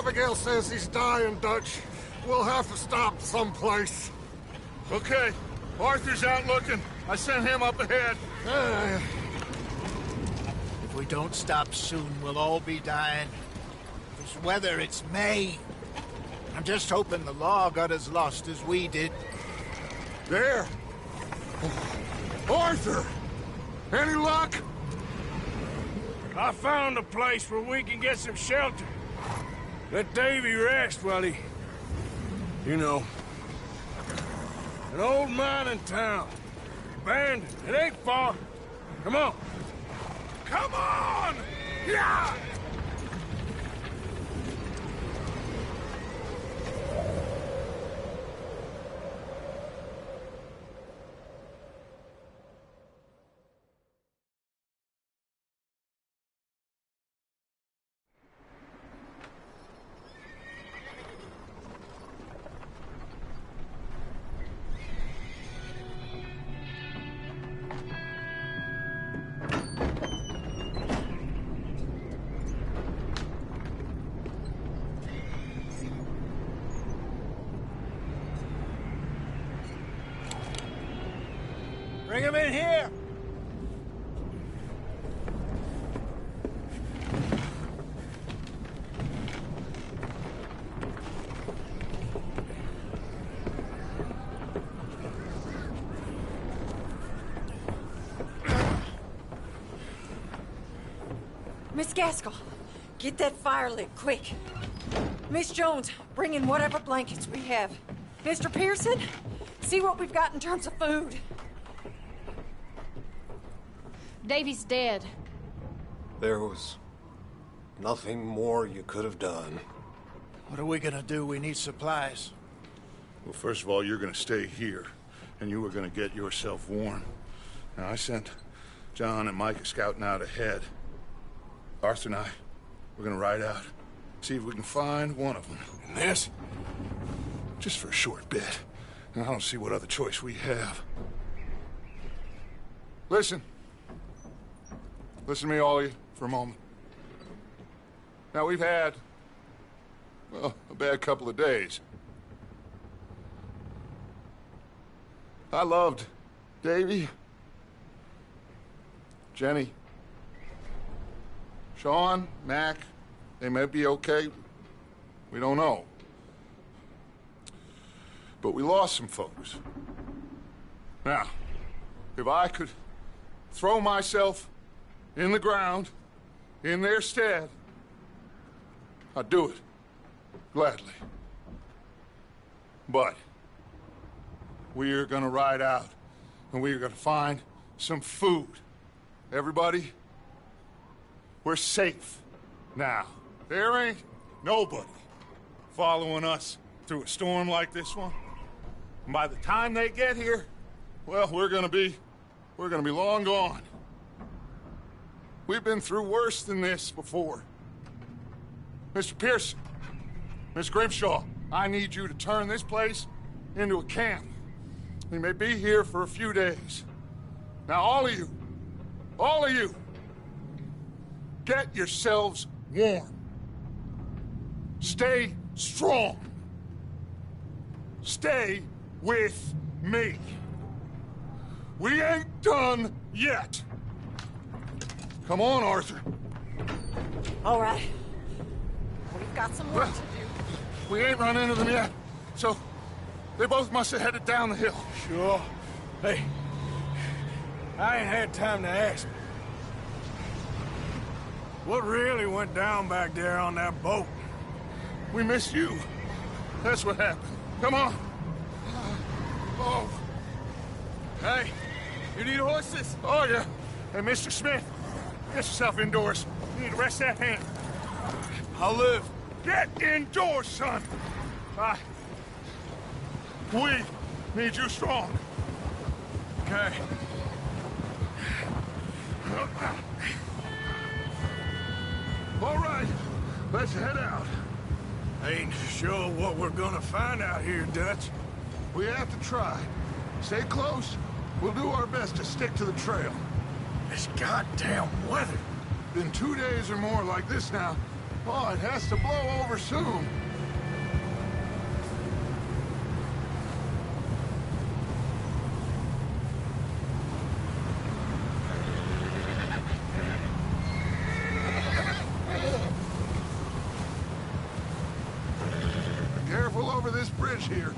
Abigail says he's dying, Dutch. We'll have to stop someplace. Okay. Arthur's out looking. I sent him up ahead. If we don't stop soon, we'll all be dying. This weather, it's May. I'm just hoping the law got as lost as we did. There! Arthur! Any luck? I found a place where we can get some shelter. Let Davy rest while he... You know. An old mining town. Abandoned. It ain't far. Come on. Come on! Yeah! Bring him in here! Miss Gaskell, get that fire lit, quick. Miss Jones, bring in whatever blankets we have. Mr. Pearson, see what we've got in terms of food. Davy's dead. There was nothing more you could have done. What are we gonna do? We need supplies. Well, first of all, you're gonna stay here, and you were gonna get yourself warm. Now, I sent John and Micah scouting out ahead. Arthur and I, we're gonna ride out, see if we can find one of them. And this, just for a short bit. And I don't see what other choice we have. Listen. Listen to me, all of you, for a moment. Now, we've had, well, a bad couple of days. I loved Davy, Jenny, Sean, Mac. They may be okay. We don't know. But we lost some folks. Now, if I could throw myself in the ground, in their stead, I'd do it, gladly. But we are gonna ride out, and we are gonna find some food. Everybody, we're safe now. There ain't nobody following us through a storm like this one. And by the time they get here, well, we're gonna be long gone. We've been through worse than this before. Mr. Pearson, Miss Grimshaw, I need you to turn this place into a camp. We may be here for a few days. Now, all of you, get yourselves warm. Stay strong. Stay with me. We ain't done yet. Come on, Arthur. All right. We've got some work to do. We ain't run into them yet, so they both must have headed down the hill. Sure. Hey, I ain't had time to ask. What really went down back there on that boat? We missed you. That's what happened. Come on. Oh. Hey, you need horses? Oh, yeah. Hey, Mr. Smith, get yourself indoors. You need to rest that hand. I'll live. Get indoors, son. We need you strong. Okay. All right, let's head out. Ain't sure what we're gonna find out here, Dutch. We have to try. Stay close. We'll do our best to stick to the trail. This goddamn weather. Been 2 days or more like this now. Oh, it has to blow over soon. Careful over this bridge here.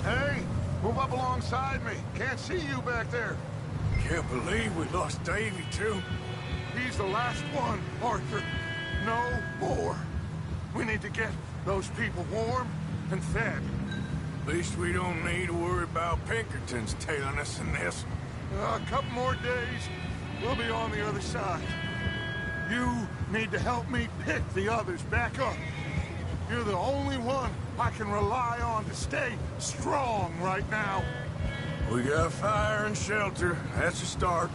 Hey, move up alongside me. Can't see you back there. Can't believe we lost Davy, too. He's the last one, Arthur. No more. We need to get those people warm and fed. At least we don't need to worry about Pinkertons tailing us in this. A couple more days, we'll be on the other side. You need to help me pick the others back up. You're the only one I can rely on to stay strong right now. We got fire and shelter. That's a start.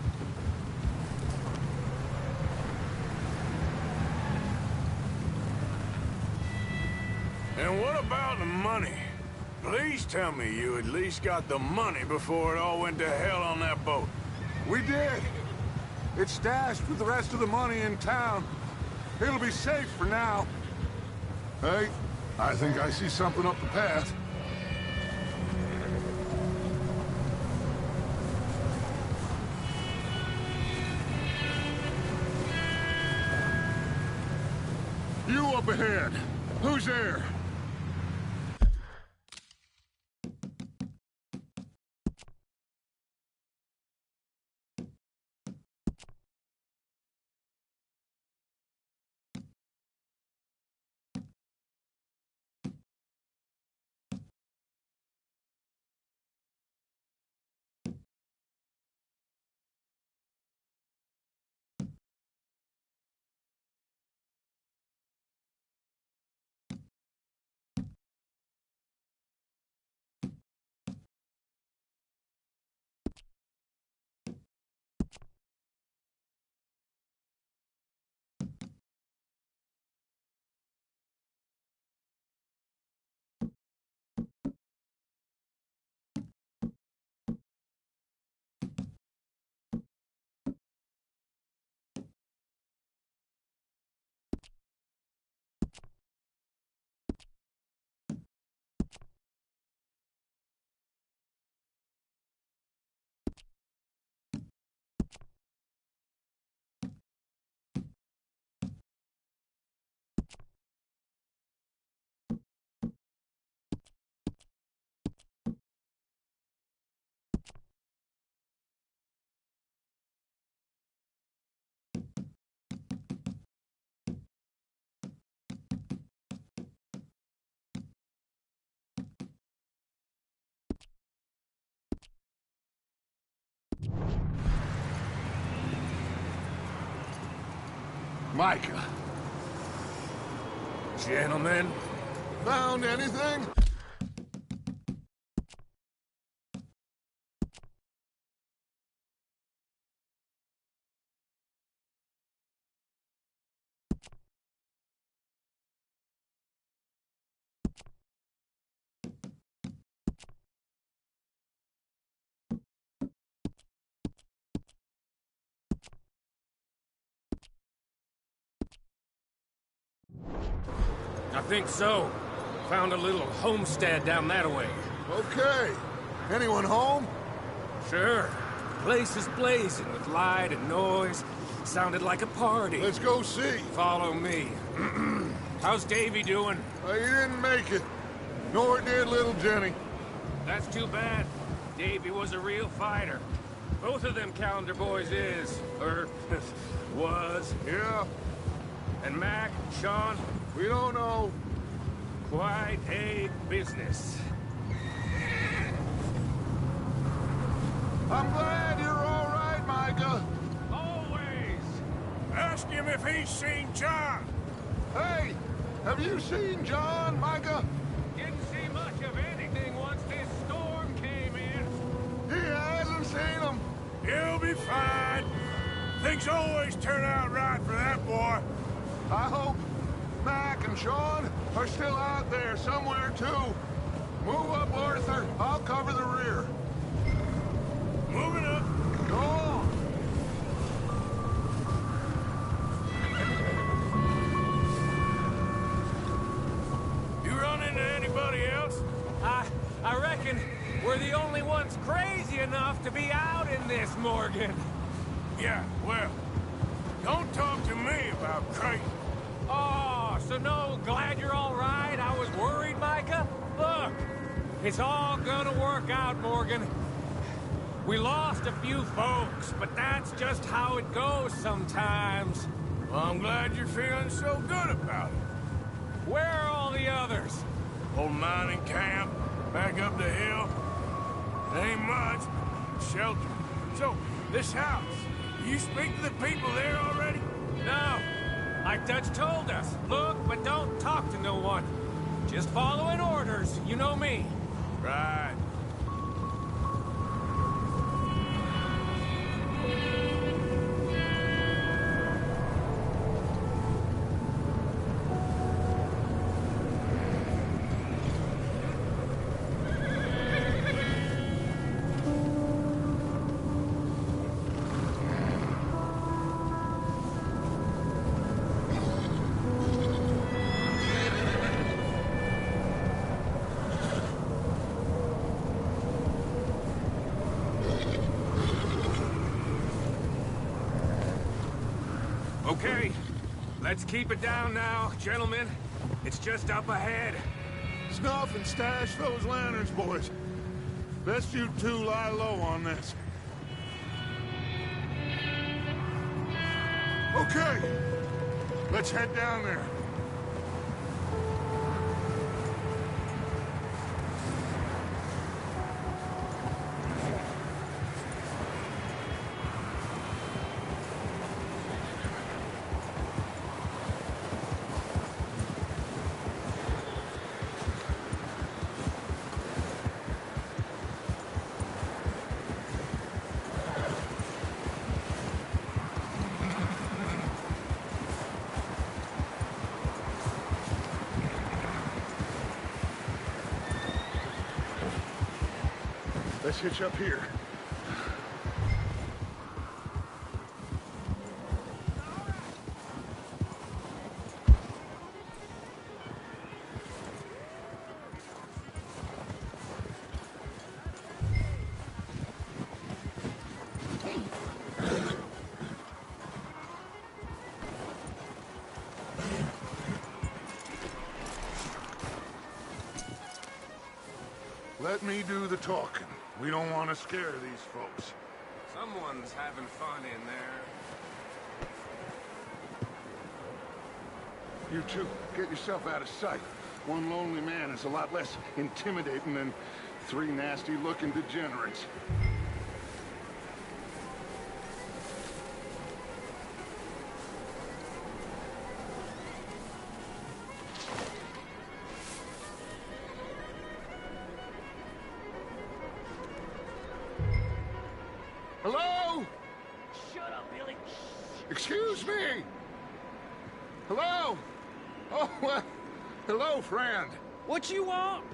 And what about the money? Please tell me you at least got the money before it all went to hell on that boat. We did. It's stashed with the rest of the money in town. It'll be safe for now. Hey, I think I see something up the path. You up ahead. Who's there? Micah. Gentlemen, Found anything? I think so. Found a little homestead down that way. Okay. Anyone home? Sure. Place is blazing with light and noise. Sounded like a party. Let's go see. Follow me. How's Davy doing? He didn't make it. Nor did little Jenny. That's too bad. Davy was a real fighter. Both of them Calendar boys is. Or was. Yeah, And Mac, Sean, we don't know. quite a business. I'm glad you're all right, Micah. Always. ask him if he's seen John. Hey, have you seen John, Micah? Didn't see much of anything once this storm came in. He hasn't seen him. He'll be fine. Things always turn out right for that boy. I hope Mac and Sean are still out there somewhere, too. Move up, Arthur. I'll cover the rear. Moving up. Go on. You run into anybody else? I reckon we're the only ones crazy enough to be out in this, Morgan. Yeah, well, don't talk to me about crazy. Oh, so no, glad you're all right. I was worried, Micah. Look, it's all gonna work out, Morgan. We lost a few folks, but that's just how it goes sometimes. Well, I'm glad you're feeling so good about it. Where are all the others? Old mining camp, back up the hill. It ain't much, but shelter. So, this house, you speak to the people there already? No. Like Dutch told us, look, but don't talk to no one. Just following orders, you know me. Right. Okay, let's keep it down now, gentlemen. It's just up ahead. Snuff and stash those lanterns, boys. Best you two lie low on this. Okay, let's head down there. Let's hitch up here. Let me do the talking. We don't want to scare these folks. Someone's having fun in there. You two, get yourself out of sight. One lonely man is a lot less intimidating than three nasty-looking degenerates. Hello? Shut up, Billy. Excuse me? Hello? Oh, well, hello, friend. What you want?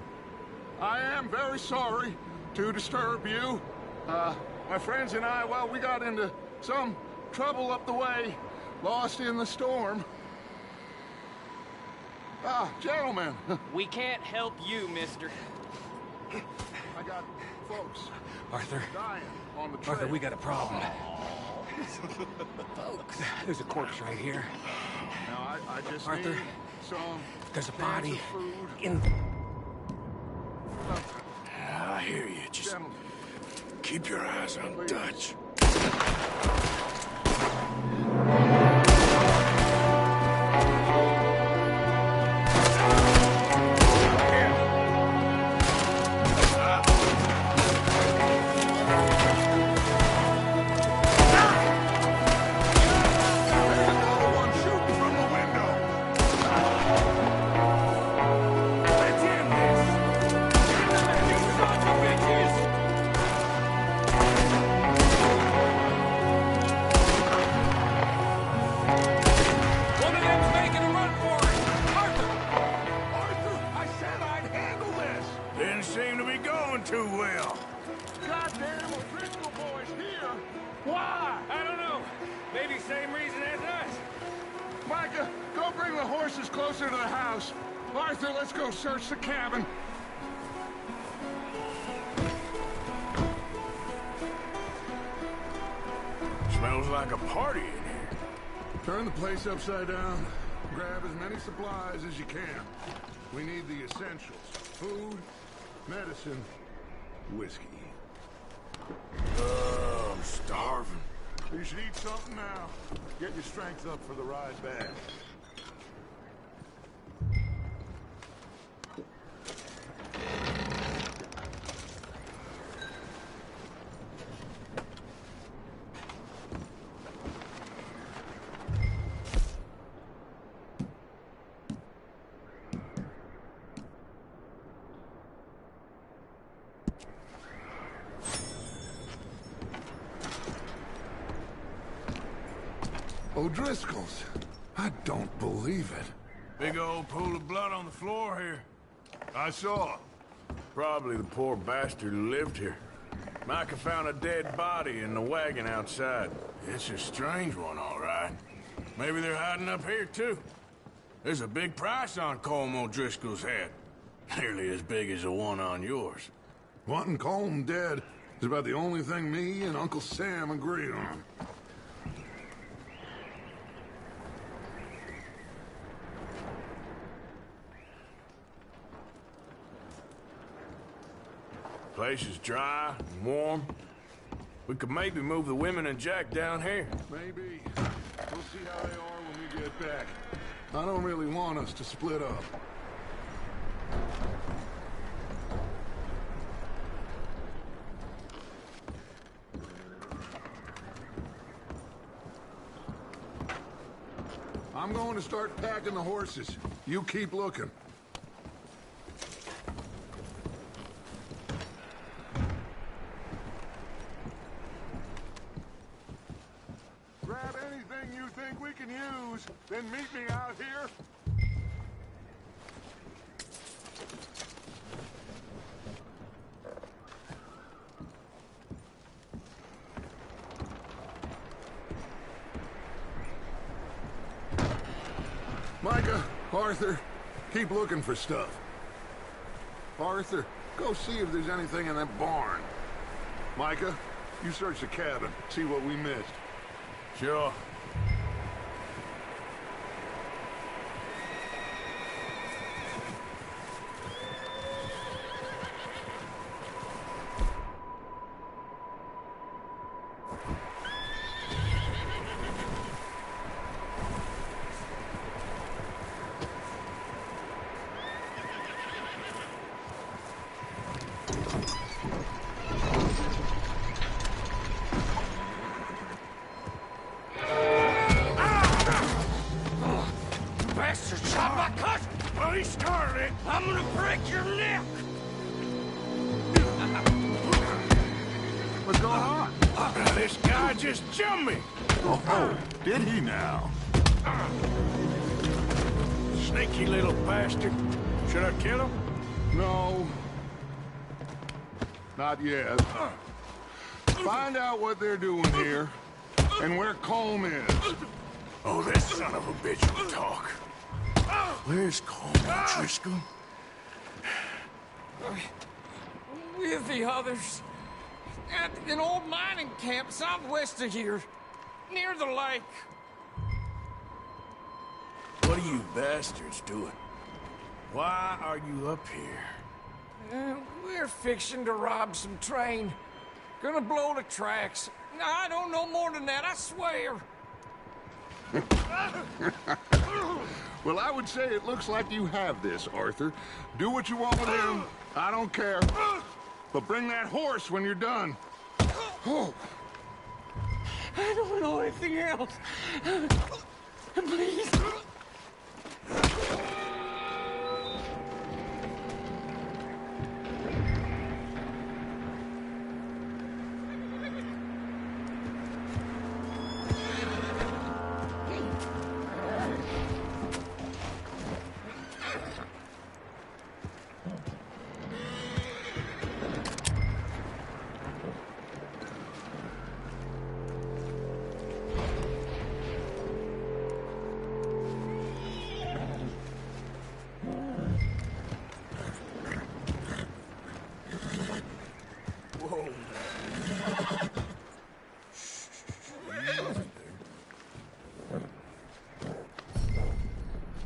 I am very sorry to disturb you. My friends and I, well, we got into some trouble up the way, lost in the storm. Gentlemen. We can't help you, mister. I got folks Arthur. dying on the trail. Arthur, we got a problem. Folks. There's a corpse right here. Now, I just Arthur, need some there's a cans body of food. in... I hear you. Just Gentlemen, keep your eyes on please. Dutch. There's another one shooting from the window. Let's end this! You sons of bitches! seem to be going too well. Goddamn O'Driscoll boys here! Why? I don't know. Maybe same reason as us. Micah, go bring the horses closer to the house. Arthur, let's go search the cabin. Smells like a party in here. Turn the place upside down. Grab as many supplies as you can. We need the essentials. Food, medicine, whiskey. I'm starving. You should eat something now. Get your strength up for the ride back. O'Driscoll's. I don't believe it. Big old pool of blood on the floor here. I saw. Probably the poor bastard who lived here. Micah found a dead body in the wagon outside. It's a strange one, all right. Maybe they're hiding up here, too. There's a big price on Colm O'Driscoll's head. Nearly as big as the one on yours. Wanting Colm dead is about the only thing me and Uncle Sam agree on. Place is dry and warm. We could maybe move the women and Jack down here. Maybe. We'll see how they are when we get back. I don't really want us to split up. I'm going to start packing the horses. You keep looking. Grab anything you think we can use, then meet me out here. Micah, Arthur, keep looking for stuff. Arthur, go see if there's anything in that barn. Micah, you search the cabin, see what we missed. Sure. He started it. I'm gonna break your neck. What's going on? This guy just jumped me. Oh, did he now? Sneaky little bastard. Should I kill him? No. Not yet. Find out what they're doing here and where Colm is. Oh, this son of a bitch will talk. Where's Colm O'Driscoll? With the others. At an old mining camp southwest of here. Near the lake. What are you bastards doing? Why are you up here? We're fixing to rob some train. Gonna blow the tracks. I don't know more than that, I swear. Well, I would say it looks like you have this, Arthur. Do what you want with him. I don't care. But bring that horse when you're done. Oh. I don't know anything else. Please.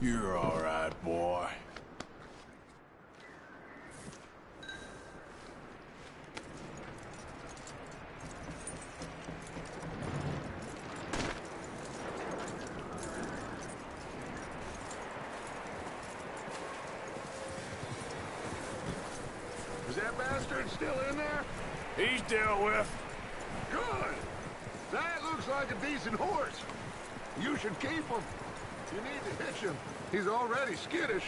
You're all right, boy. Is that bastard still in there? He's dealt with. Good. That looks like a decent horse. You should keep him. You need to hitch him. He's already skittish.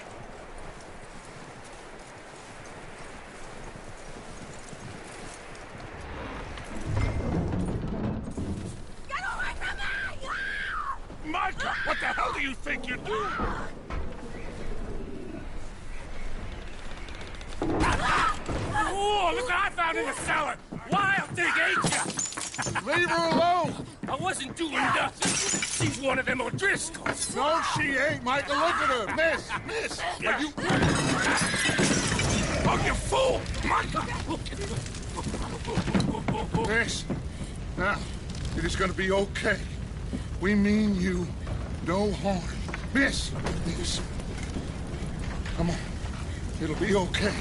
Get away from me! Micah, what the hell do you think you're doing? Oh, look what I found in the cellar! Wild thing, ain't ya? Leave her alone! I wasn't doing nothing. She's one of them O'Driscolls. No, she ain't, Micah. Look at her. Miss, are you... Oh, you fool! Miss, now, it is gonna be okay. We mean you no harm. Miss, come on. It'll be okay.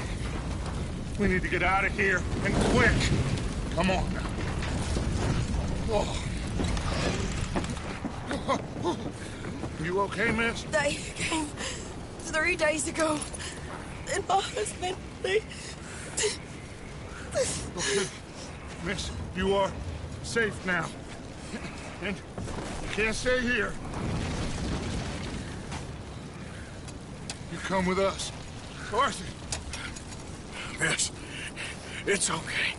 We need to get out of here, and quick. Come on now. Oh. You okay, miss? They came 3 days ago. And my husband, they... Okay. Miss, you are safe now. And you can't stay here. You come with us. Arthur. Miss, it's okay.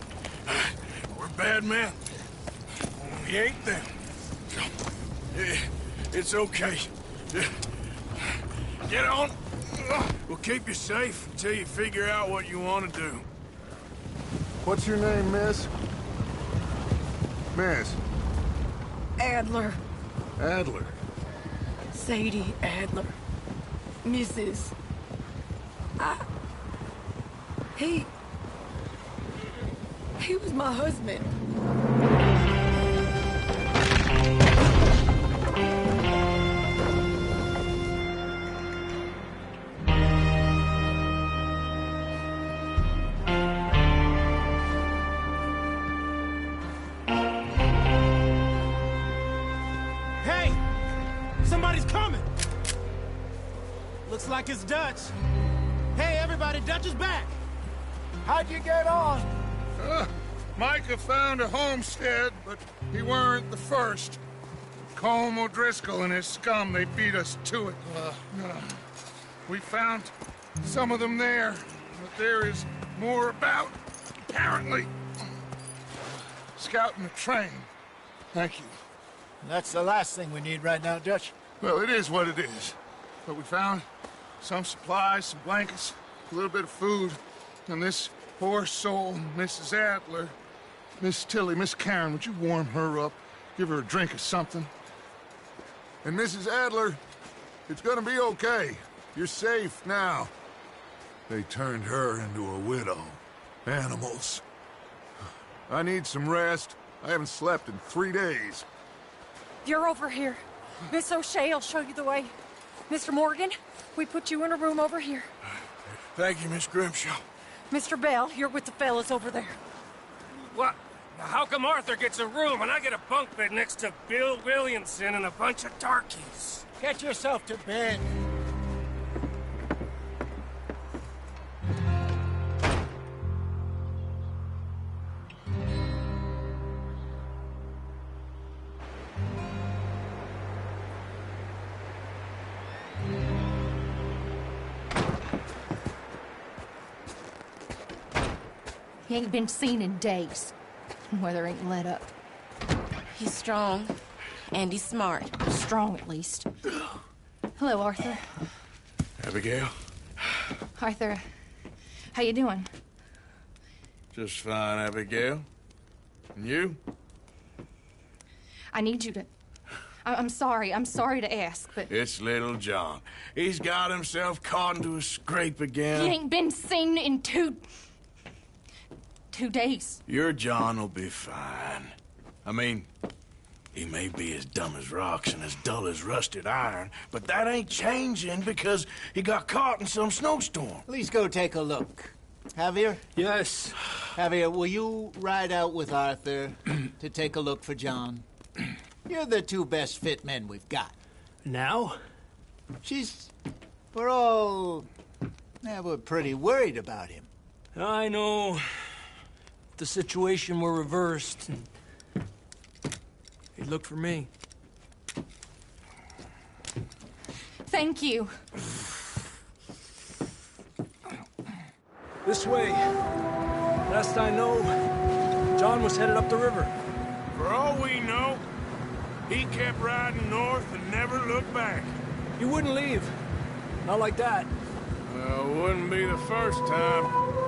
We're bad men. We ain't them. It's okay. Get on. We'll keep you safe until you figure out what you want to do. What's your name, miss? Miss. Adler. Adler. Sadie Adler. Mrs. He was my husband. Hey! Somebody's coming! Looks like it's Dutch. Hey, everybody, Dutch is back! How'd you get on? Micah found a homestead, but he weren't the first. Colm O'Driscoll and his scum, they beat us to it. We found some of them there, but there is more about, apparently. Scouting the train. Thank you. That's the last thing we need right now, Dutch. Well, it is what it is. But we found some supplies, some blankets, a little bit of food, and this poor soul, Mrs. Adler, Miss Tilly, Miss Karen, would you warm her up? Give her a drink or something? And Mrs. Adler, it's gonna be okay. You're safe now. They turned her into a widow. Animals. I need some rest. I haven't slept in 3 days. You're over here. Miss O'Shea will show you the way. Mr. Morgan, we put you in a room over here. Thank you, Miss Grimshaw. Mr. Bell, you're with the fellas over there. What? How come Arthur gets a room and I get a bunk bed next to Bill Williamson and a bunch of darkies? Get yourself to bed. He ain't been seen in days. Weather ain't let up. He's strong. And he's smart. Strong, at least. Hello, Arthur. Abigail? Arthur, how you doing? Just fine, Abigail. And you? I need you to... I'm sorry to ask, but... It's little John. He's got himself caught into a scrape again. He ain't been seen in 2 days. Your John will be fine. I mean, He may be as dumb as rocks and as dull as rusted iron, but that ain't changing because he got caught in some snowstorm. Please go take a look. Javier? Yes. Javier, will you ride out with Arthur to take a look for John? You're the two best fit men we've got. Now? We're pretty worried about him. I know. If the situation were reversed, he'd look for me. Thank you. This way. Last I know, John was headed up the river. For all we know, he kept riding north and never looked back. He wouldn't leave. Not like that. Well, wouldn't be the first time.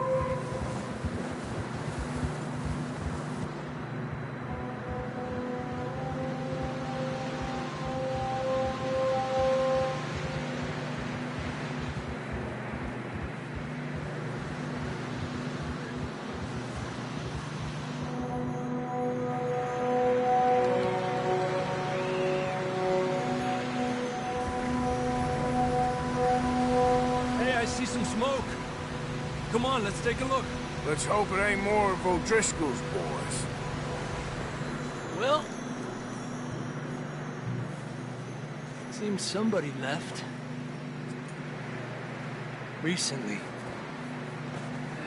Smoke. Come on, let's take a look. Let's hope it ain't more of O'Driscoll's boys. Well, seems somebody left. Recently.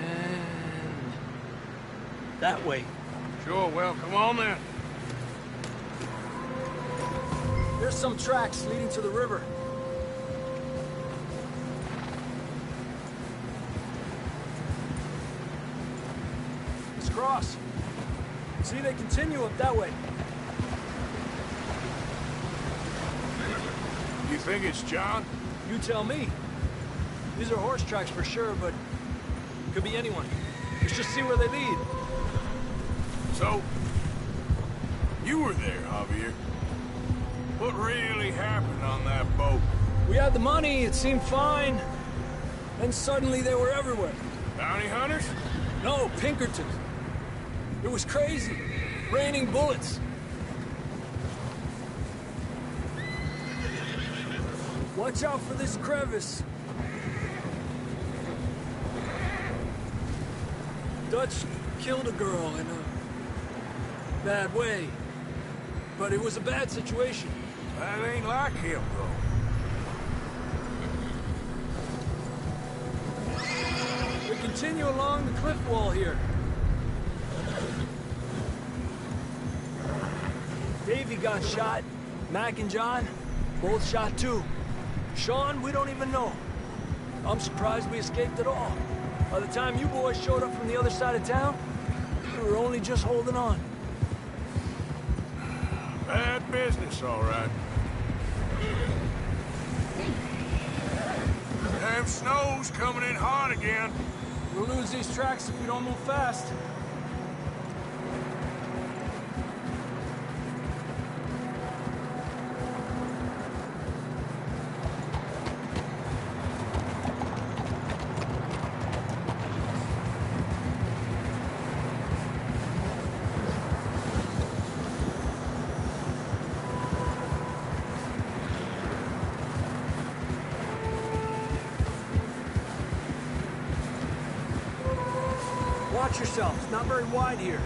And that way. Sure, well, come on then. There's some tracks leading to the river. Cross. See, they continue up that way. You think it's John? You tell me. These are horse tracks for sure, but could be anyone. Let's just see where they lead. So, you were there, Javier. What really happened on that boat? We had the money, it seemed fine. Then suddenly they were everywhere. Bounty hunters? No, Pinkertons. It was crazy. Raining bullets. Watch out for this crevice. Dutch killed a girl in a bad way. But it was a bad situation. That ain't like him, though. We continue along the cliff wall here. Davey got shot. Mac and John, both shot too. Sean, we don't even know. I'm surprised we escaped at all. By the time you boys showed up from the other side of town, we were only just holding on. Bad business, all right. Damn snow's coming in hard again. We'll lose these tracks if we don't move fast. Watch yourself. It's not very wide here.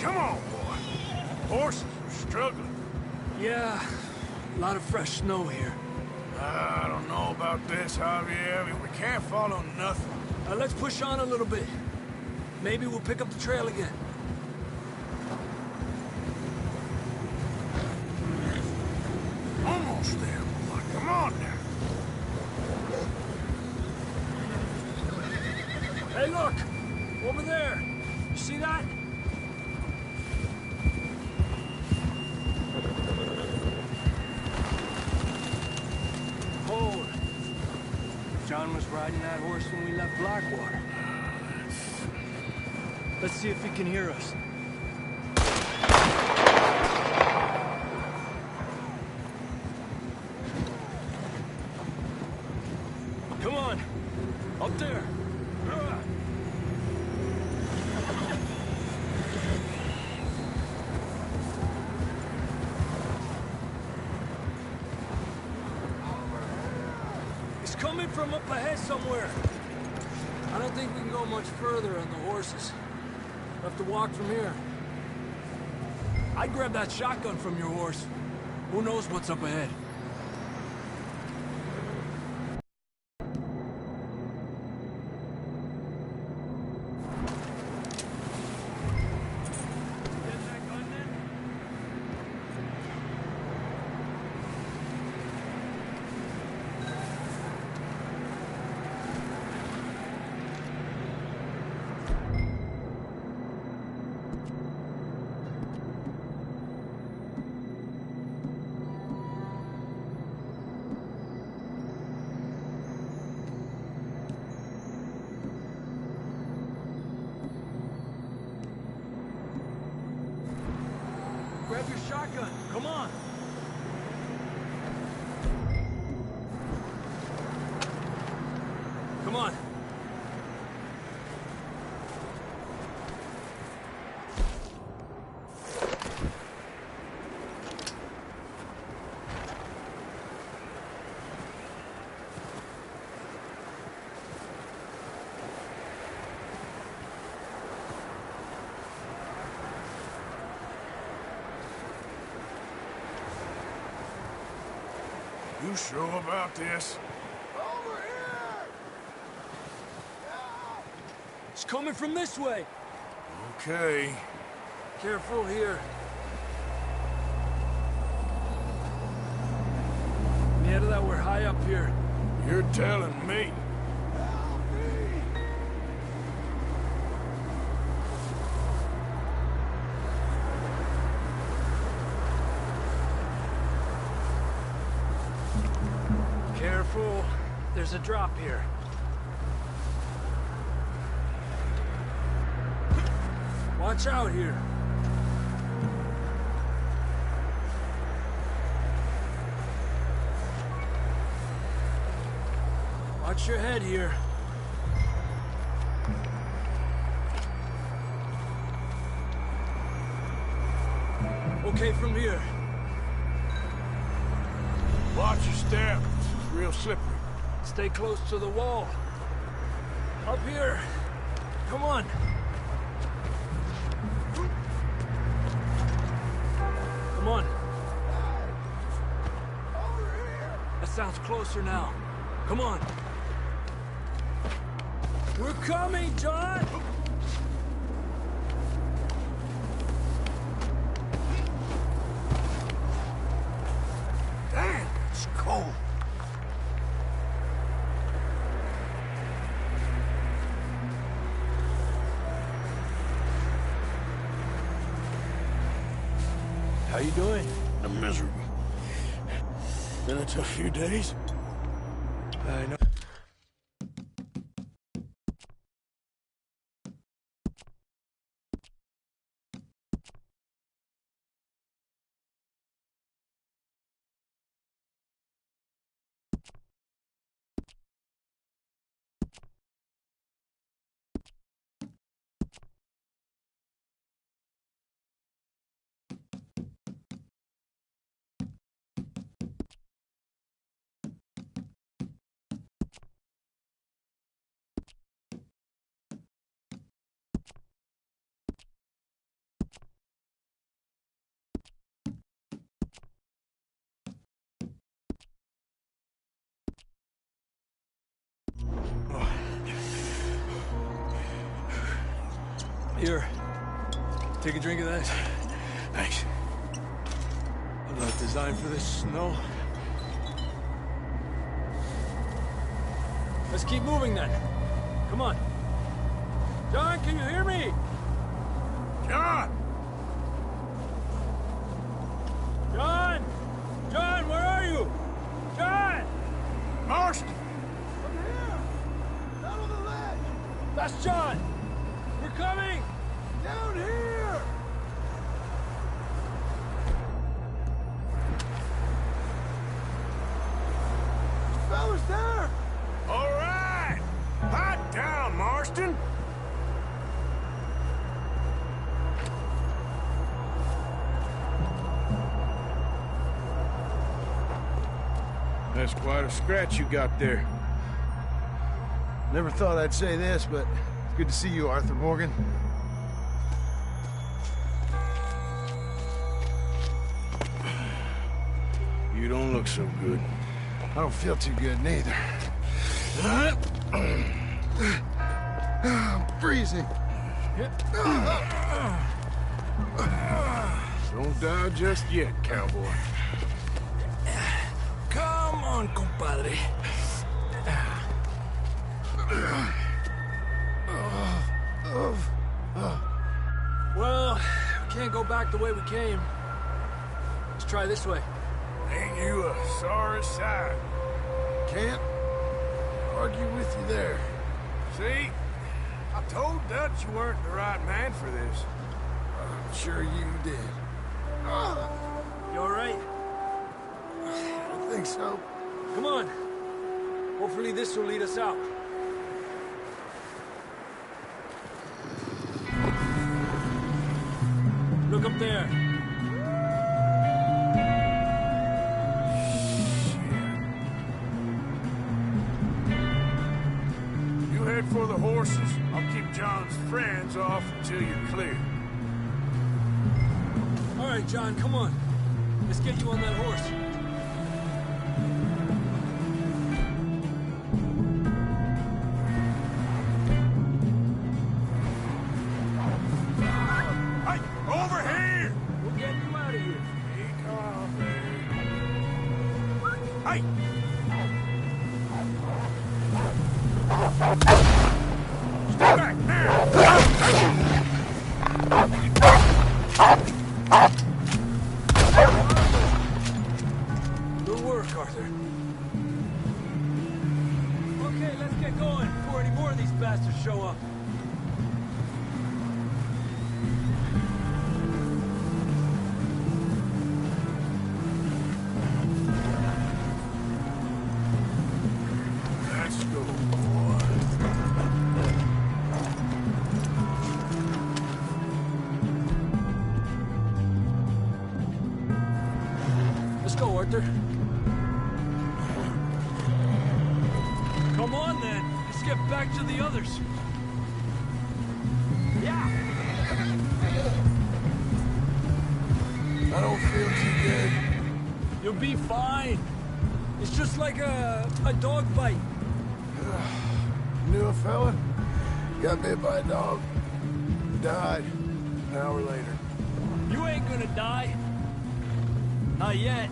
Come on, boy. Horses are struggling. Yeah, a lot of fresh snow here. I don't know about this, Javier. We can't follow nothing. Let's push on a little bit. Maybe we'll pick up the trail again. Almost there, boy. Come on now. Hey, look! Over there! You see that? Hold. John was riding that horse when we left Blackwater. Let's see if he can hear us. Come on. coming from up ahead somewhere. I don't think we can go much further on the horses. We'll have to walk from here. I'd grab that shotgun from your horse. Who knows what's up ahead? Grab your shotgun. Come on. Come on. You sure about this? Over here! It's coming from this way. Okay. Careful here. Yeah, that we're high up here. You're telling me. Help me! Careful. There's a drop here. Watch out here. Watch your head here. Okay, from here. Watch your step. It's real slippery. Stay close to the wall. Up here. Come on. Come on. Over here! That sounds closer now. Come on. We're coming, John! Damn, it's cold. How you doing? I'm miserable. Been a tough few days. I know. Here. Take a drink of that. Thanks. I'm not designed for this snow. Let's keep moving then. Come on. John, can you hear me? John! John! John, where are you? John! Marston! I'm here! Down on the ledge! That's John! We're coming! Down here! Fellas there! All right! Hot down, Marston! That's quite a scratch you got there. Never thought I'd say this, but it's good to see you, Arthur Morgan. You don't look so good. I don't feel too good, neither. I'm freezing. Don't die just yet, cowboy. Come on, compadre. Well, we can't go back the way we came. Let's try this way. Ain't you a sorry sight? Can't argue with you there. See? I told Dutch you weren't the right man for this. I'm sure you did. You all right? I think so. Come on. Hopefully this will lead us out. Look up there. You head for the horses. I'll keep John's friends off until you're clear. All right, John, come on. Let's get you on that horse. Hey, over here! We'll get you out of here. Hey! Stay back now! Good work, Arthur. Okay, let's get going before any more of these bastards show up. Let's go, boy. Let's go, Arthur. Come on, then. Let's get back to the others. Yeah. I don't feel too good. You'll be fine. It's just like a dog bite. Knew a fella? Got bit by a dog. Died an hour later. You ain't gonna die. Not yet.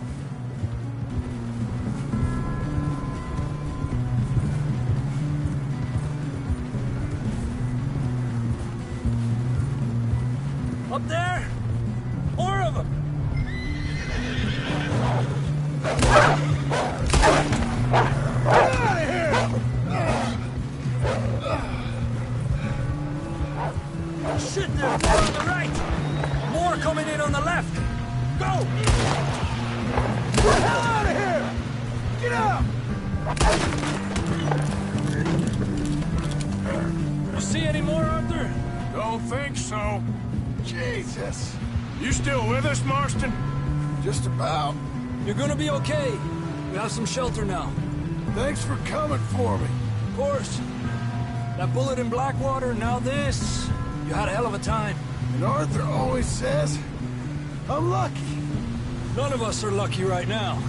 Up there? More of them! Shit, there's more on the right! More coming in on the left! Go! Get the hell out of here! Get out! You see any more, Arthur? Don't think so. Jesus! You still with us, Marston? Just about. You're gonna be okay. We have some shelter now. Thanks for coming for me. Of course. That bullet in Blackwater, now this. You had a hell of a time. And Arthur always says, I'm lucky. None of us are lucky right now.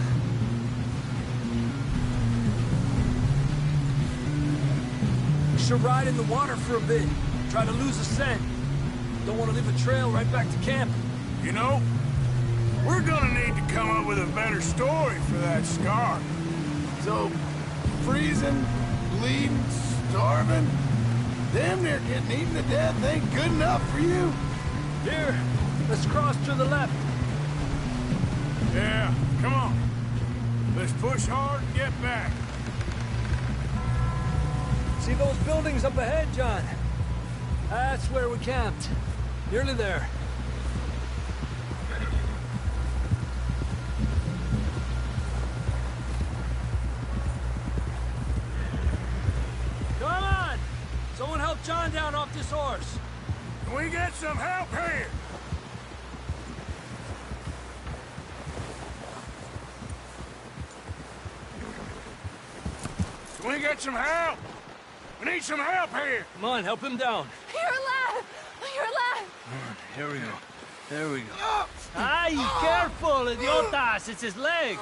We should ride in the water for a bit. Try to lose the scent. Don't want to leave a trail right back to camp. You know, we're gonna need to come up with a better story for that scar. So, freezing, bleeding, starving, damn near getting eaten to death ain't good enough for you? Here, let's cross to the left. Yeah, come on. Let's push hard and get back. See those buildings up ahead, John? That's where we camped. Nearly there. Come on! Someone help John down off this horse. Can we get some help here? Can we get some help? We Need some help here! Come on, help him down. You're alive! You're alive! Here we go. There we go. Ay, careful, idiotas. It's his leg.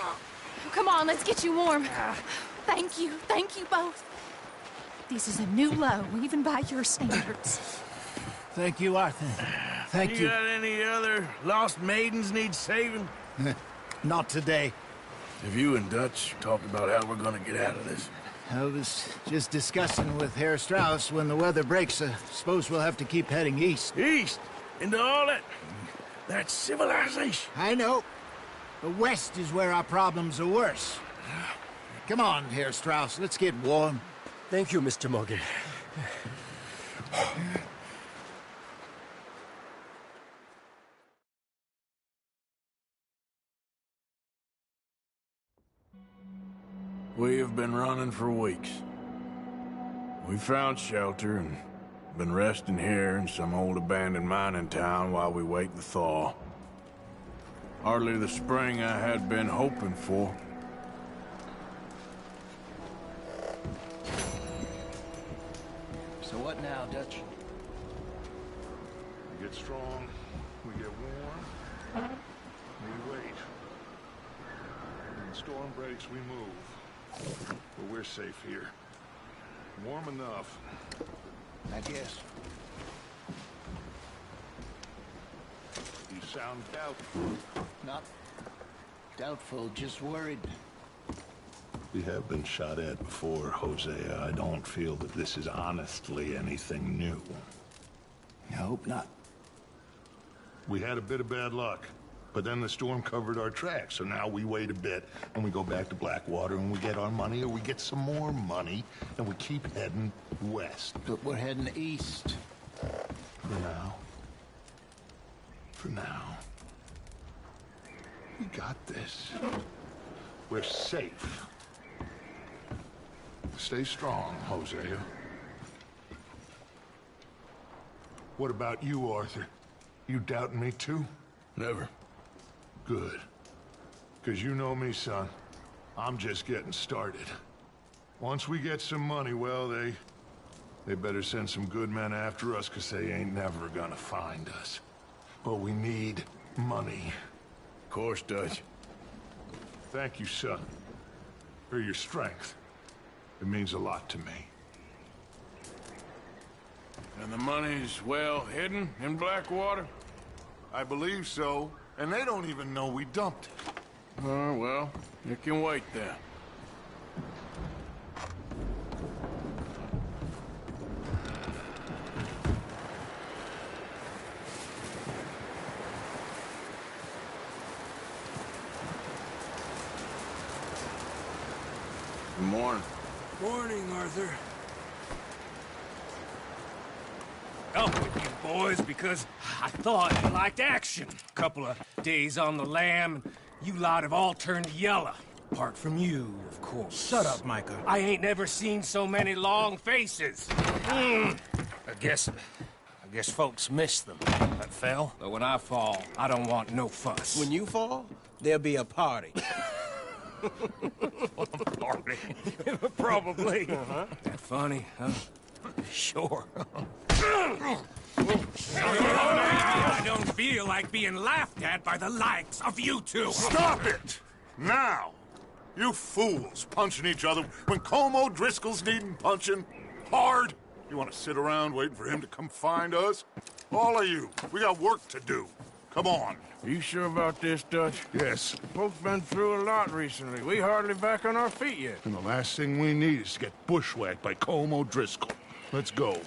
Come on, let's get you warm. Thank you both. This is a new low, even by your standards. Thank you, Arthur. Thank you. Got any other lost maidens need saving? Not today. Have you and Dutch talked about how we're gonna get out of this? I was just discussing with Herr Strauss when the weather breaks. Suppose we'll have to keep heading east. East? Into all that civilization? I know. The west is where our problems are worse. Come on, Herr Strauss, let's get warm. Thank you, Mr. Morgan. We have been running for weeks. We found shelter and been resting here in some old abandoned mining town while we wait the thaw. Hardly the spring I had been hoping for. So what now, Dutch? We get strong, we get warm, we wait. When the storm breaks, we move. But we're safe here. Warm enough. I guess. You sound doubtful. Not doubtful, just worried. We have been shot at before, Hosea. I don't feel that this is honestly anything new. I hope not. We had a bit of bad luck, but then the storm covered our tracks, so now we wait a bit, and we go back to Blackwater, and we get our money, or we get some more money, and we keep heading west. But we're heading east. For now. For now. We got this. We're safe. Stay strong, Hosea. What about you, Arthur? You doubting me too? Never. Good. Because you know me, son. I'm just getting started. Once we get some money, well, they better send some good men after us, because they ain't never gonna find us. But we need money. Of course, Dutch. Thank you, son, for your strength. It means a lot to me. And the money's well hidden in Blackwater? I believe so, and they don't even know we dumped it. Oh, well, you can wait then. Good morning. Morning, Arthur. Up with you boys because I thought you liked action. A couple of days on the lam, and you lot have all turned yellow. Apart from you, of course. Shut up, Micah. I ain't never seen so many long faces. I guess folks miss them. That fell. But when I fall, I don't want no fuss. When you fall, there'll be a party. Party. Probably. That funny, huh? Sure. I don't feel like being laughed at by the likes of you two. Stop it! Now! You fools punching each other when Colm O'Driscoll's needing punching. Hard! You want to sit around waiting for him to come find us? All of you, we got work to do. Come on. Are you sure about this, Dutch? Yes. Folks been through a lot recently. We hardly back on our feet yet. And the last thing we need is to get bushwhacked by Colm O'Driscoll. Let's go.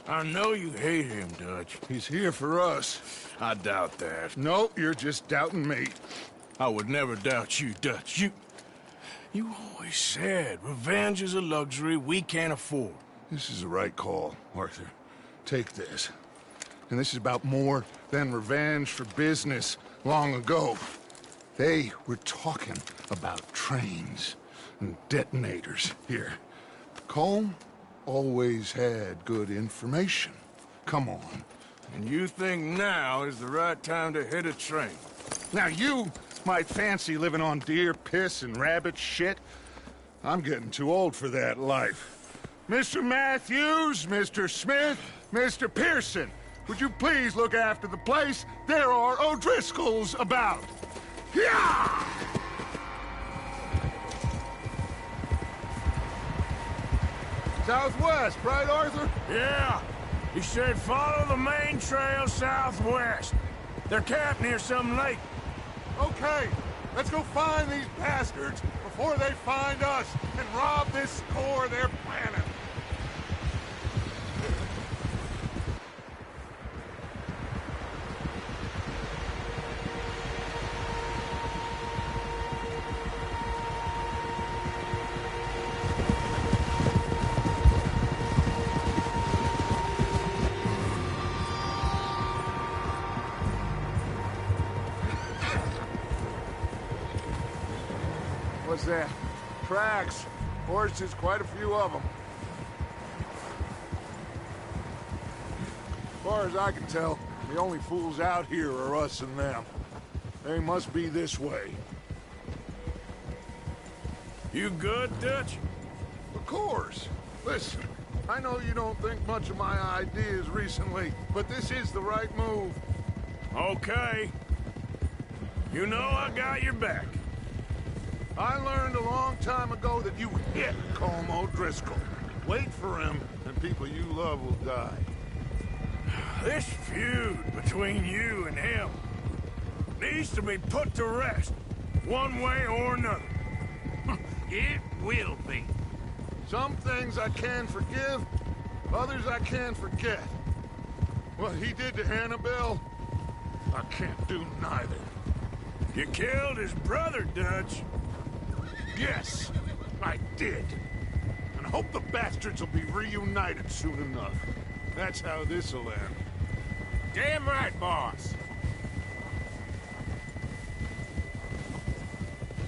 I know you hate him, Dutch. He's here for us. I doubt that. No, you're just doubting me. I would never doubt you, Dutch. You always said revenge is a luxury we can't afford. This is the right call, Arthur. Take this. And this is about more than revenge for business long ago. They were talking about trains and detonators here. Colm always had good information. Come on. And you think now is the right time to hit a train? Now you might fancy living on deer piss and rabbit shit. I'm getting too old for that life. Mr. Matthews, Mr. Smith, Mr. Pearson, would you please look after the place? There are O'Driscolls about. Yeah! Southwest, right, Arthur? Yeah. He said follow the main trail southwest. They're camped near some lake. Okay, let's go find these bastards before they find us and rob this core they're planning. What's that? Tracks. Horses, quite a few of them. As far as I can tell, the only fools out here are us and them. They must be this way. You good, Dutch? Of course. Listen, I know you don't think much of my ideas recently, but this is the right move. Okay. You know I got your back. I learned a long time ago that you hit Colm O'Driscoll. Wait for him, and people you love will die. This feud between you and him needs to be put to rest, one way or another. It will be. Some things I can forgive, others I can't forget. What he did to Annabelle, I can't do neither. You killed his brother, Dutch. Yes, I did. And I hope the bastards will be reunited soon enough. That's how this'll end. Damn right, boss.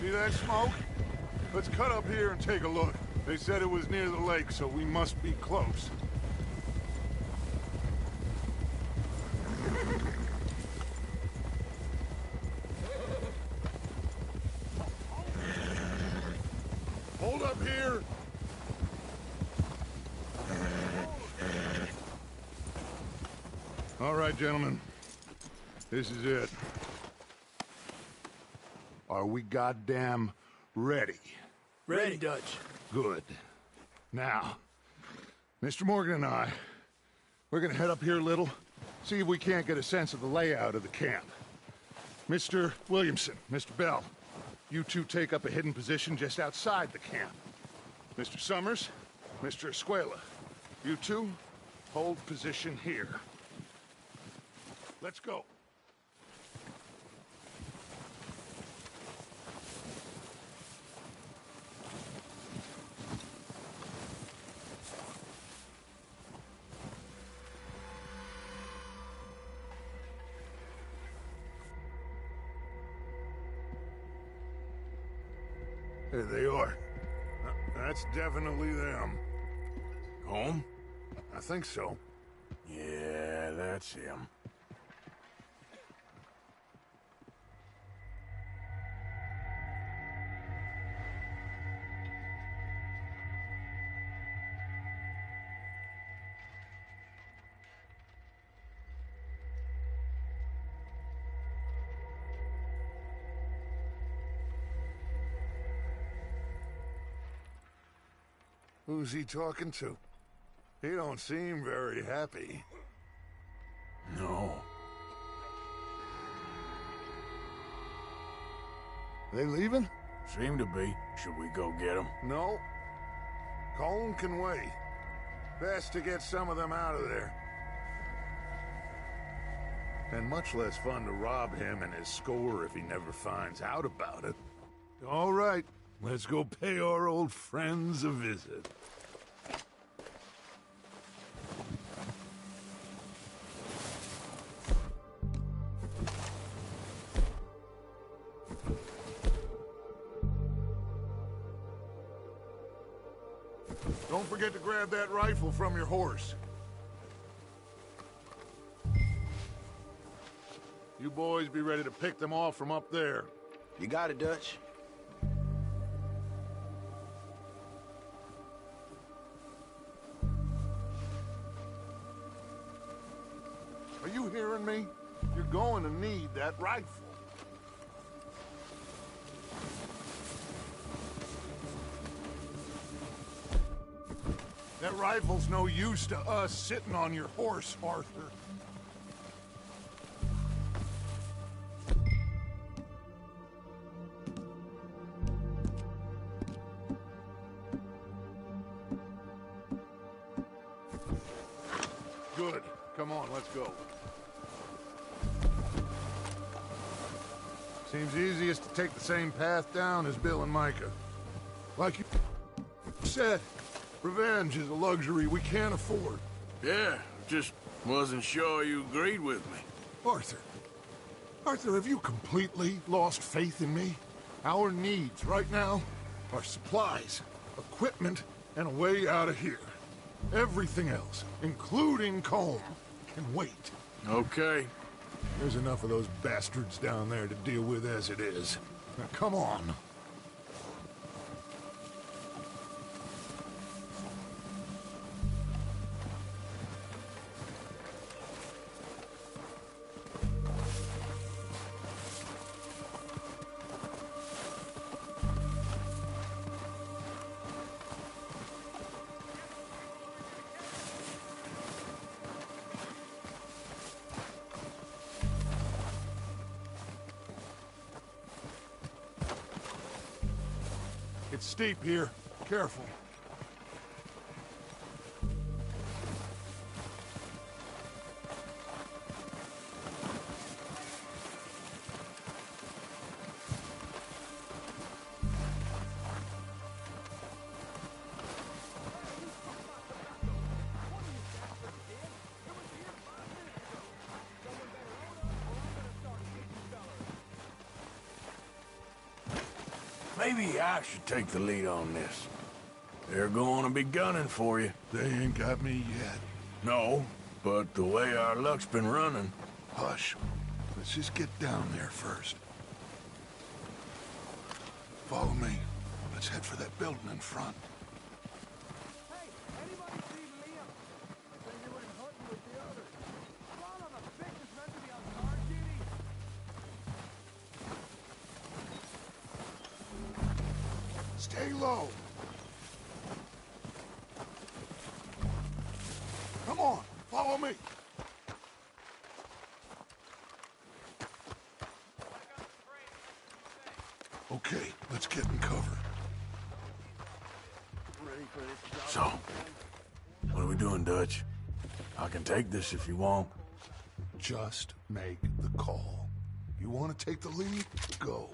See that smoke? Let's cut up here and take a look. They said it was near the lake, so we must be close. Hold up here. All right, gentlemen. This is it. Are we goddamn ready? Ready, Dutch. Good. Now, Mr. Morgan and I, we're gonna head up here a little, see if we can't get a sense of the layout of the camp. Mr. Williamson, Mr. Bell, you two take up a hidden position just outside the camp. Mr. Summers, Mr. Escuela, you two hold position here. Let's go. There they are. That's definitely them. Home? I think so. Yeah, that's him. Who's he talking to? He don't seem very happy. No. They leaving? Seem to be. Should we go get them? No. Colm can wait. Best to get some of them out of there. And much less fun to rob him and his score if he never finds out about it. All right, let's go pay our old friends a visit. Don't forget to grab that rifle from your horse. You boys be ready to pick them off from up there. You got it, Dutch. hearing me? You're going to need that rifle. That rifle's no use to us sitting on your horse, Arthur. Good. Come on, let's go. Seems easiest to take the same path down as Bill and Micah. Like you said, revenge is a luxury we can't afford. Yeah, just wasn't sure you agreed with me. Arthur. Arthur, have you completely lost faith in me? Our needs right now are supplies, equipment, and a way out of here. Everything else, including Colm, can wait. Okay. There's enough of those bastards down there to deal with as it is. Now come on. It's steep here. Careful. Maybe I should take the lead on this. They're going to be gunning for you. They ain't got me yet. No, but the way our luck's been running... Hush. Let's just get down there first. Follow me. Let's head for that building in front. Hey, anybody see Liam? I think they went hunting with the others. Son of a bitch is meant to be on guard duty. Stay low. Come on, follow me. Okay, let's get in cover. So, what are we doing, Dutch? I can take this if you want. Just make the call. You want to take the lead? Go.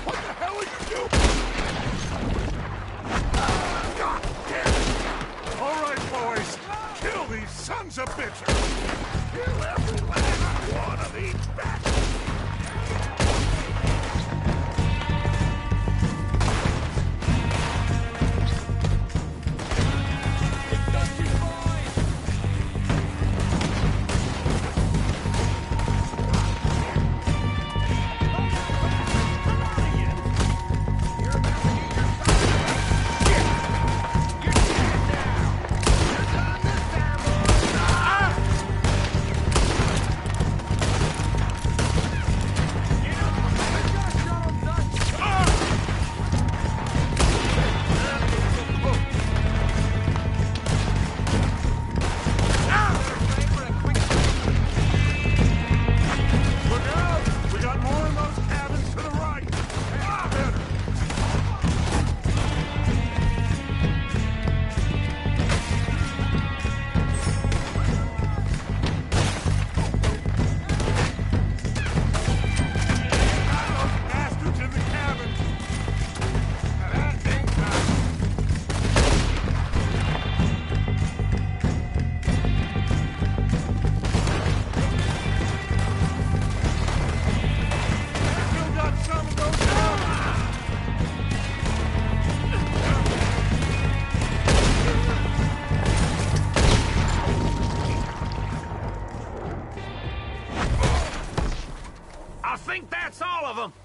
What the hell are you doing? God damn it! All right, boys. Kill these sons of bitches. Kill every last one of these bastards.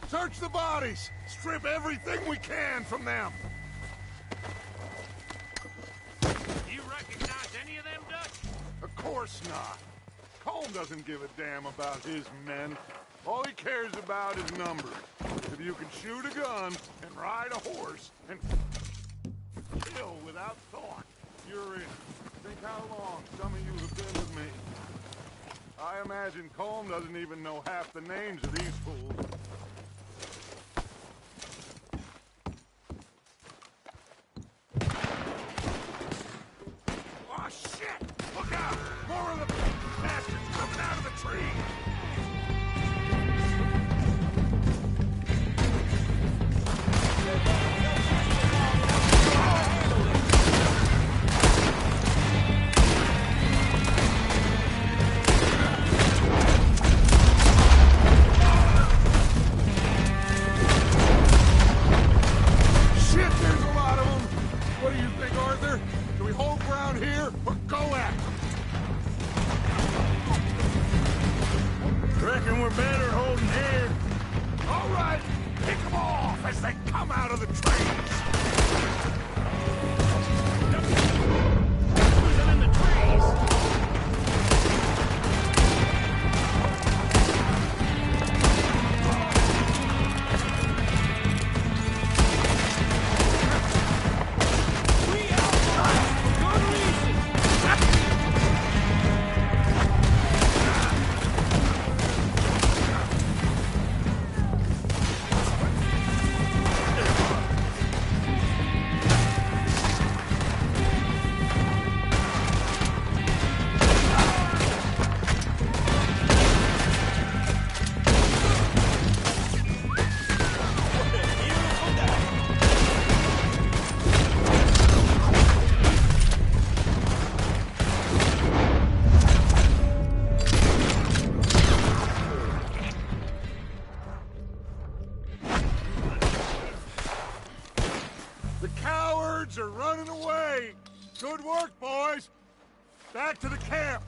Search the bodies! Strip everything we can from them! You recognize any course not. Colm doesn't give a damn about his men. All he cares about is numbers. If you can shoot a gun and ride a horse and kill without thought, you're in. Think how long some of you have been with me. I imagine Colm doesn't even know half the names of these fools. Oh, shit! Look out! More of the bastards coming out of the trees! Reckon we're better holding here. All right, pick them off as they come out of the trees. Who's in the trees? Are running away. Good work, boys. Back to the camp.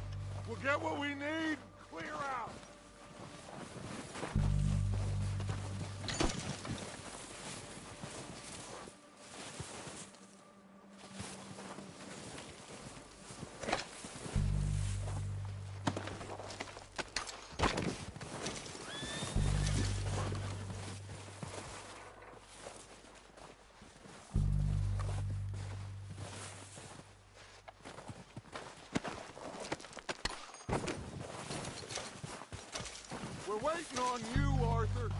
We'll get what we need. Clear out. We're waiting on you, Arthur.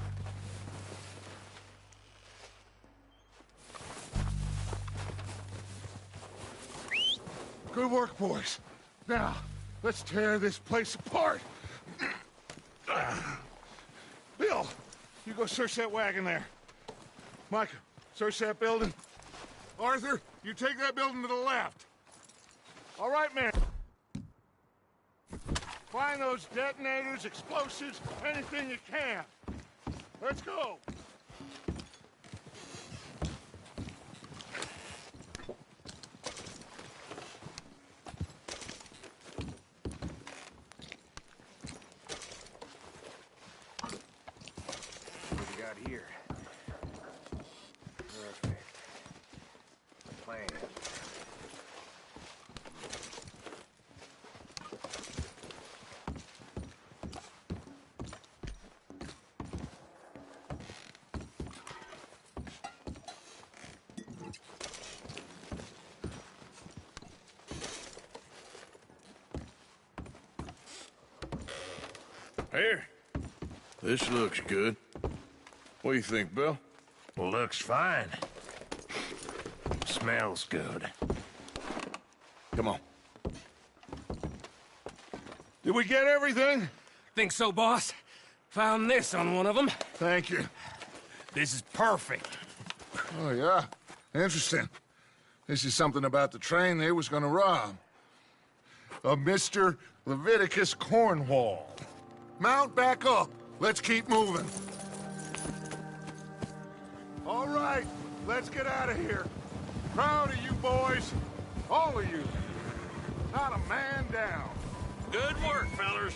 Good work, boys. Now, let's tear this place apart. Bill, you go search that wagon there. Micah, search that building. Arthur, you take that building to the left. All right, man. Find those detonators, explosives, anything you can. Let's go. What do you got here? Perfect. Plan. Here. This looks good. What do you think, Bill? Looks fine. Smells good. Come on. Did we get everything? Think so, boss? Found this on one of them. Thank you. This is perfect. Oh, yeah? Interesting. This is something about the train they was gonna rob. A Mr. Leviticus Cornwall. Mount back up. Let's keep moving. All right, let's get out of here. Proud of you boys. All of you. Not a man down. Good work, fellers.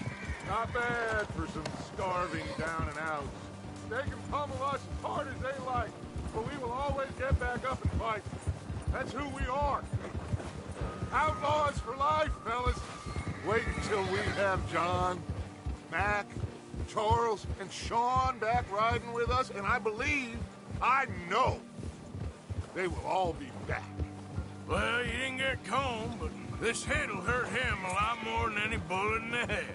Not bad for some starving down and outs. They can pummel us as hard as they like, but we will always get back up and fight. That's who we are. Outlaws for life, fellas. Wait until we have John, Mac, Charles, and Sean back riding with us, and I know, they will all be back. Well, you didn't get Colm, but this hit'll hurt him a lot more than any bullet in the head.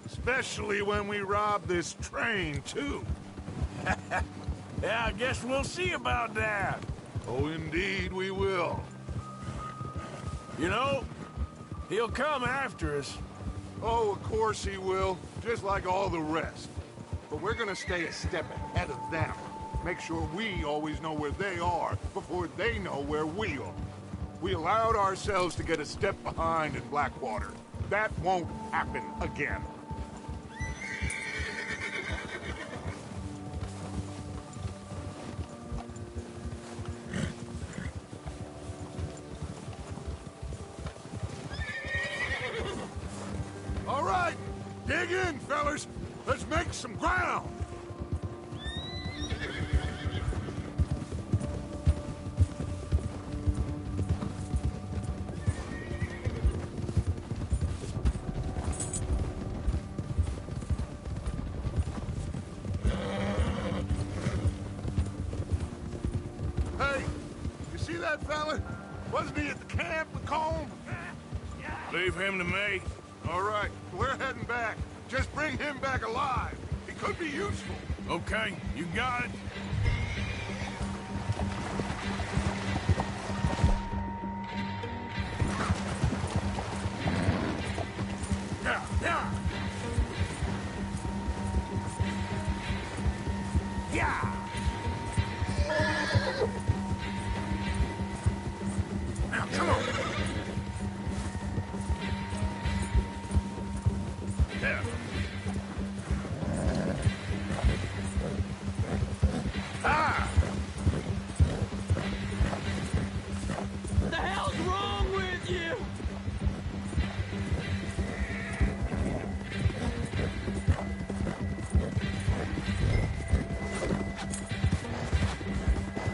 Especially when we rob this train, too. Yeah, I guess we'll see about that. Oh, indeed we will. You know, he'll come after us. Oh, of course he will, just like all the rest. But we're gonna stay a step ahead of them. Make sure we always know where they are before they know where we are. We allowed ourselves to get a step behind in Blackwater. That won't happen again. All right, dig in, fellas. Let's make some ground. Hey, you see that fella? Wasn't he at the camp with Colm? Leave him to me. All right, we're heading back. Just bring him back alive. He could be useful. Okay, you got it. Yeah, yeah. Yeah! Now, come on! There. Ah! The hell's wrong with you?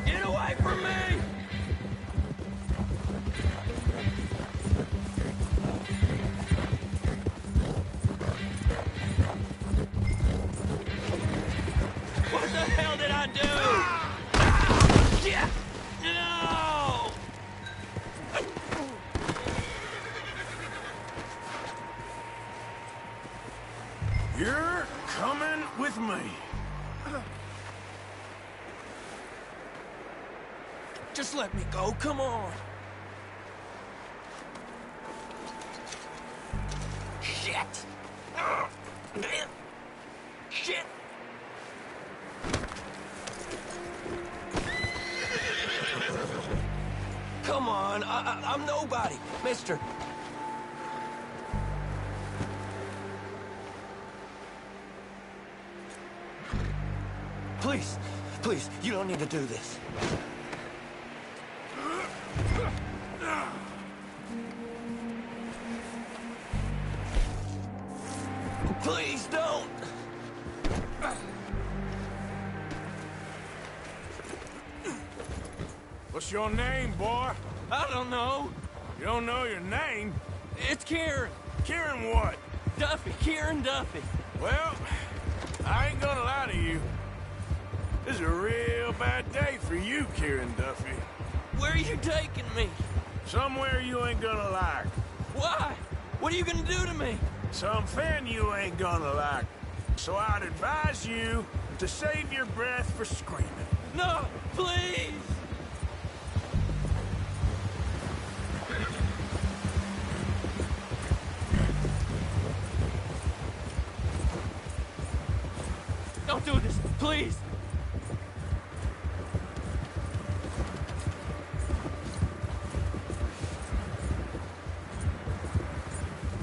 Get away from me! What the hell did I do? Yeah. No! You're coming with me. Just let me go, come on. Shit! Shit! Come on, I'm nobody, mister. Please, please, you don't need to do this. Please don't! What's your name, boy? I don't know. You don't know your name? It's Kieran. Kieran what? Duffy, Kieran Duffy. Well, I ain't gonna lie to you. This is a real bad day for you, Kieran Duffy. Where are you taking me? Somewhere you ain't gonna like. Why? What are you gonna do to me? Something you ain't gonna like. So I'd advise you to save your breath for screaming. No, please! Don't do this, please!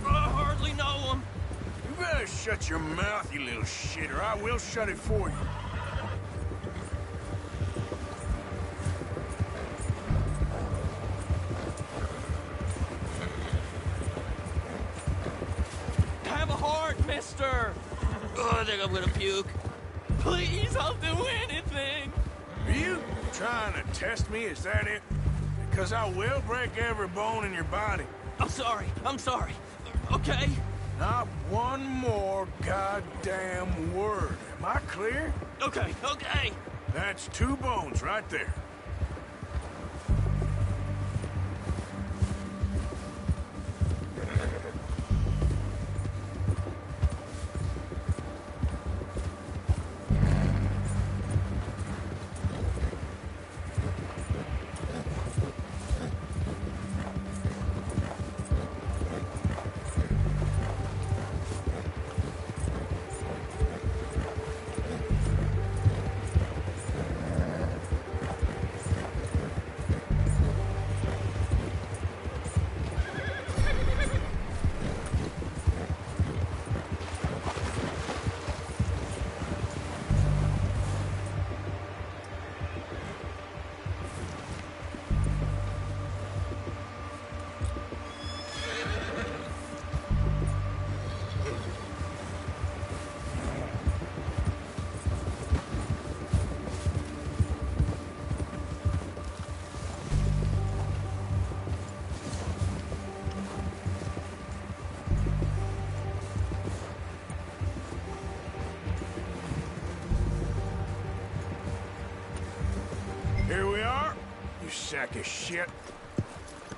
I hardly know him. You better shut your mouth, you little shit, or I will shut it for you. Have a heart, mister! Oh, I think I'm gonna puke. Please, I'll do anything! Are you trying to test me? Is that it? Because I will break every bone in your body. I'm sorry. Okay. Not one more goddamn word. Am I clear? Okay, okay. That's 2 bones right there. Here we are, you sack of shit.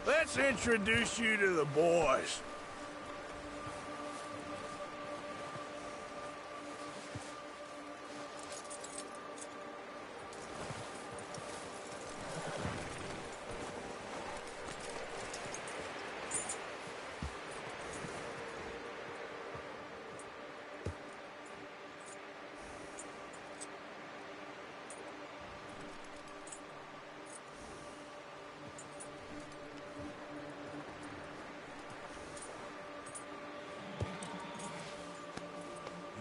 Let's introduce you to the boys.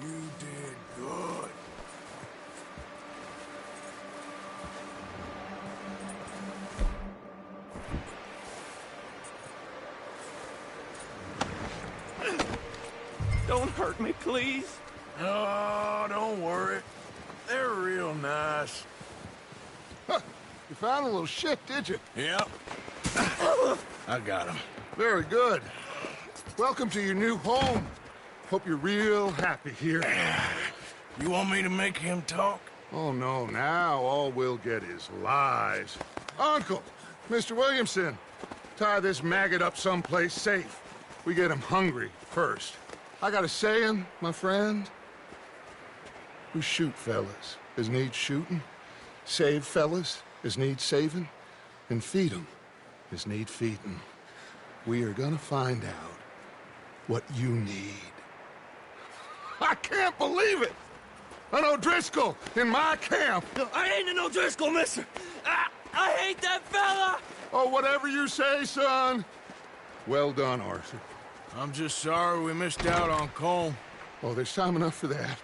You did good. Don't hurt me, please. Oh, don't worry. They're real nice. Huh. You found a little shit, did you? Yep. I got him. Very good. Welcome to your new home. Hope you're real happy here. You want me to make him talk? Oh, no. Now all we'll get is lies. Uncle, Mr. Williamson, tie this maggot up someplace safe. We get him hungry first. I got a saying, my friend. We shoot fellas as need shooting, save fellas as need saving, and feed 'em as need feeding. We are gonna find out what you need. I can't believe it! An O'Driscoll in my camp! I ain't an O'Driscoll, mister! I hate that fella! Oh, whatever you say, son. Well done, Arthur. I'm just sorry we missed out on Colm. Oh, there's time enough for that.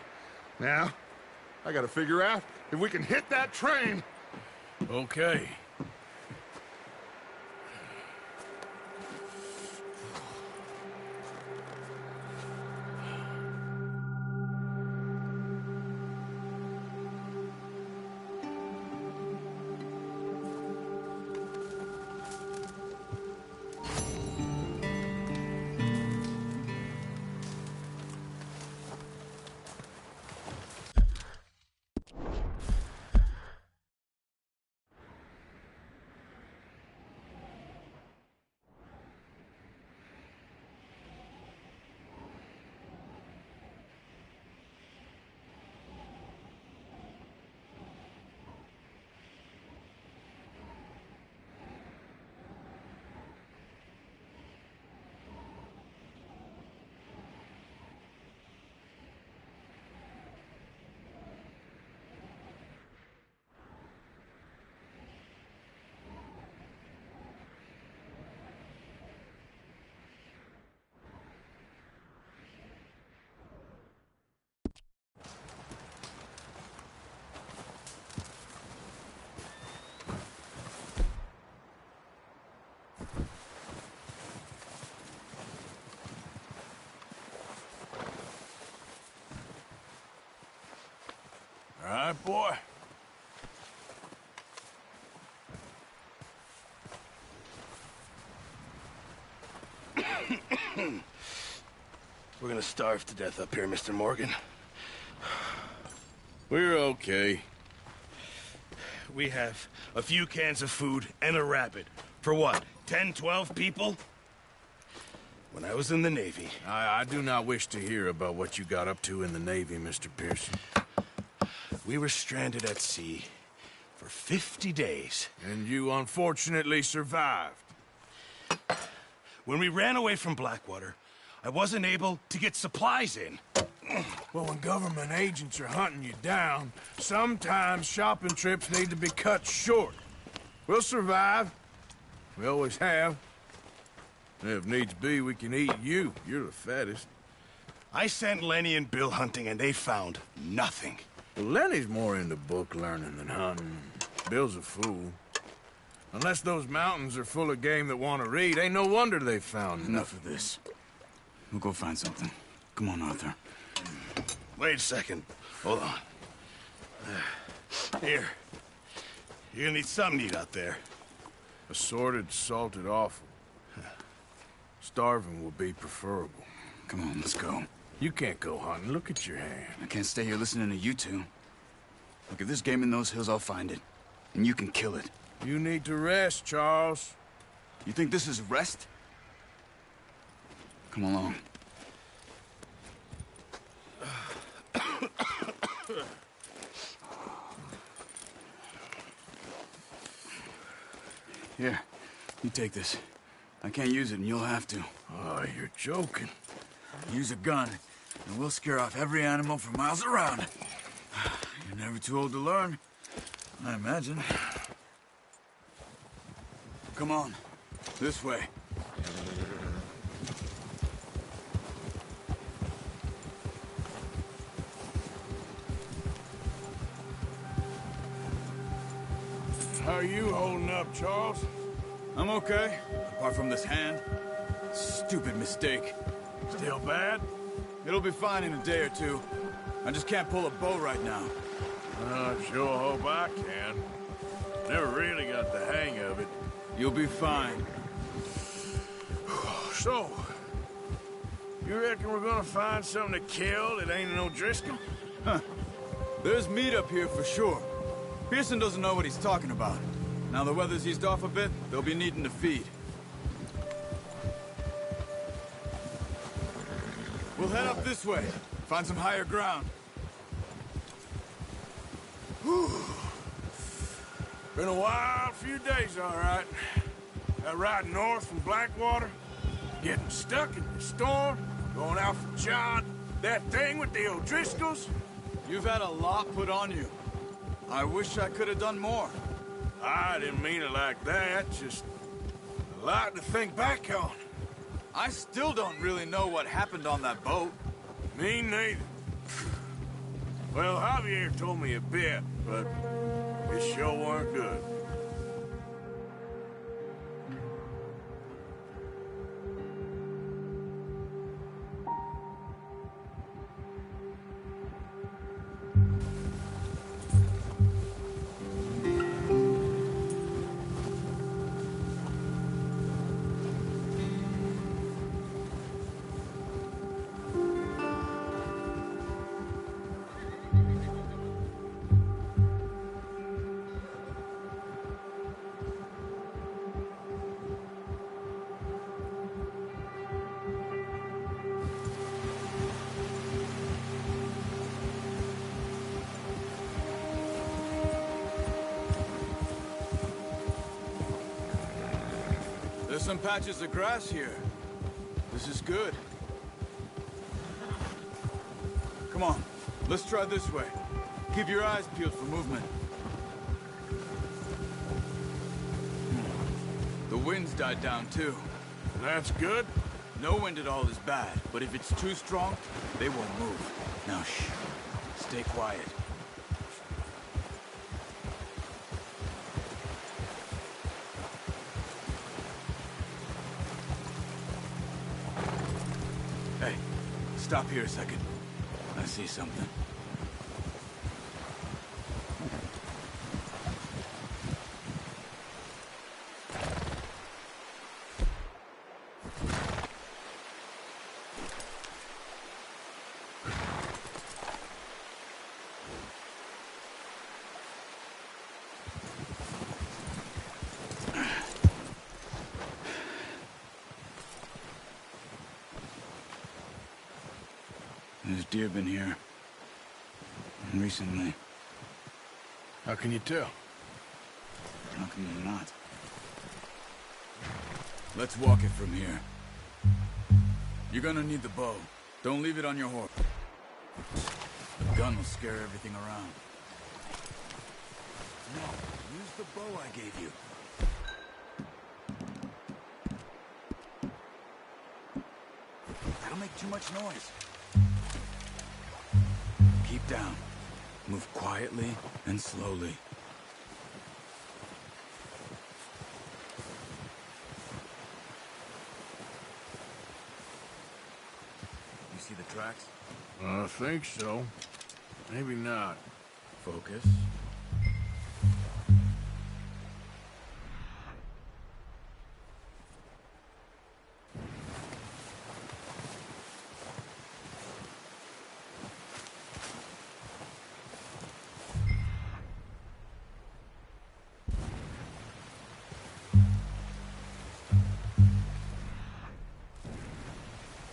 Now, I gotta figure out if we can hit that train. Okay. All right, boy. We're gonna starve to death up here, Mr. Morgan. We're okay. We have a few cans of food and a rabbit. For what, 10, 12 people? When I was in the Navy... I do not wish to hear about what you got up to in the Navy, Mr. Pearson. We were stranded at sea for 50 days. And you unfortunately survived. When we ran away from Blackwater, I wasn't able to get supplies in. Well, when government agents are hunting you down, sometimes shopping trips need to be cut short. We'll survive. We always have. If needs be, we can eat you. You're the fattest. I sent Lenny and Bill hunting, and they found nothing. Well, Lenny's more into book learning than hunting. Bill's a fool. Unless those mountains are full of game that want to read, ain't no wonder they found Enough of this. We'll go find something. Come on, Arthur. Wait a second. Hold on. Here. You're gonna need something to eat out there. Assorted, salted offal. Starving will be preferable. Come on, let's go. You can't go hunting. Look at your hand. I can't stay here listening to you two. Look, if there's game in those hills, I'll find it. And you can kill it. You need to rest, Charles. You think this is rest? Come along. Here, you take this. I can't use it, and you'll have to. Oh, you're joking. Use a gun, and we'll scare off every animal for miles around. You're never too old to learn, I imagine. Come on, this way. How are you holding up, Charles? I'm okay, apart from this hand. Stupid mistake. Still bad? It'll be fine in a day or two. I just can't pull a bow right now. I sure hope I can. Never really got the hang of it. You'll be fine. So, you reckon we're gonna find something to kill that ain't no Driscoll? Huh. There's meat up here for sure. Pearson doesn't know what he's talking about. Now the weather's eased off a bit, they'll be needing to feed. We'll head up this way. Find some higher ground. Whew. Been a wild few days, all right. That ride north from Blackwater, getting stuck in the storm, going out for John, that thing with the O'Driscolls. You've had a lot put on you. I wish I could have done more. I didn't mean it like that, just a lot to think back on. I still don't really know what happened on that boat. Me neither. Well, Javier told me a bit, but it sure weren't good. There's some patches of grass here. This is good. Come on, let's try this way. Keep your eyes peeled for movement. The wind's died down too. That's good. No wind at all is bad, but if it's too strong, they won't move. Now shh, stay quiet. Hey, stop here a second. I see something. deer been here. And recently. How can you tell? How can you not? Let's walk it from here. You're gonna need the bow. Don't leave it on your horse. The gun will scare everything around. No, use the bow I gave you. That'll make too much noise. Keep down. Move quietly and slowly. You see the tracks? I think so. Maybe not. Focus.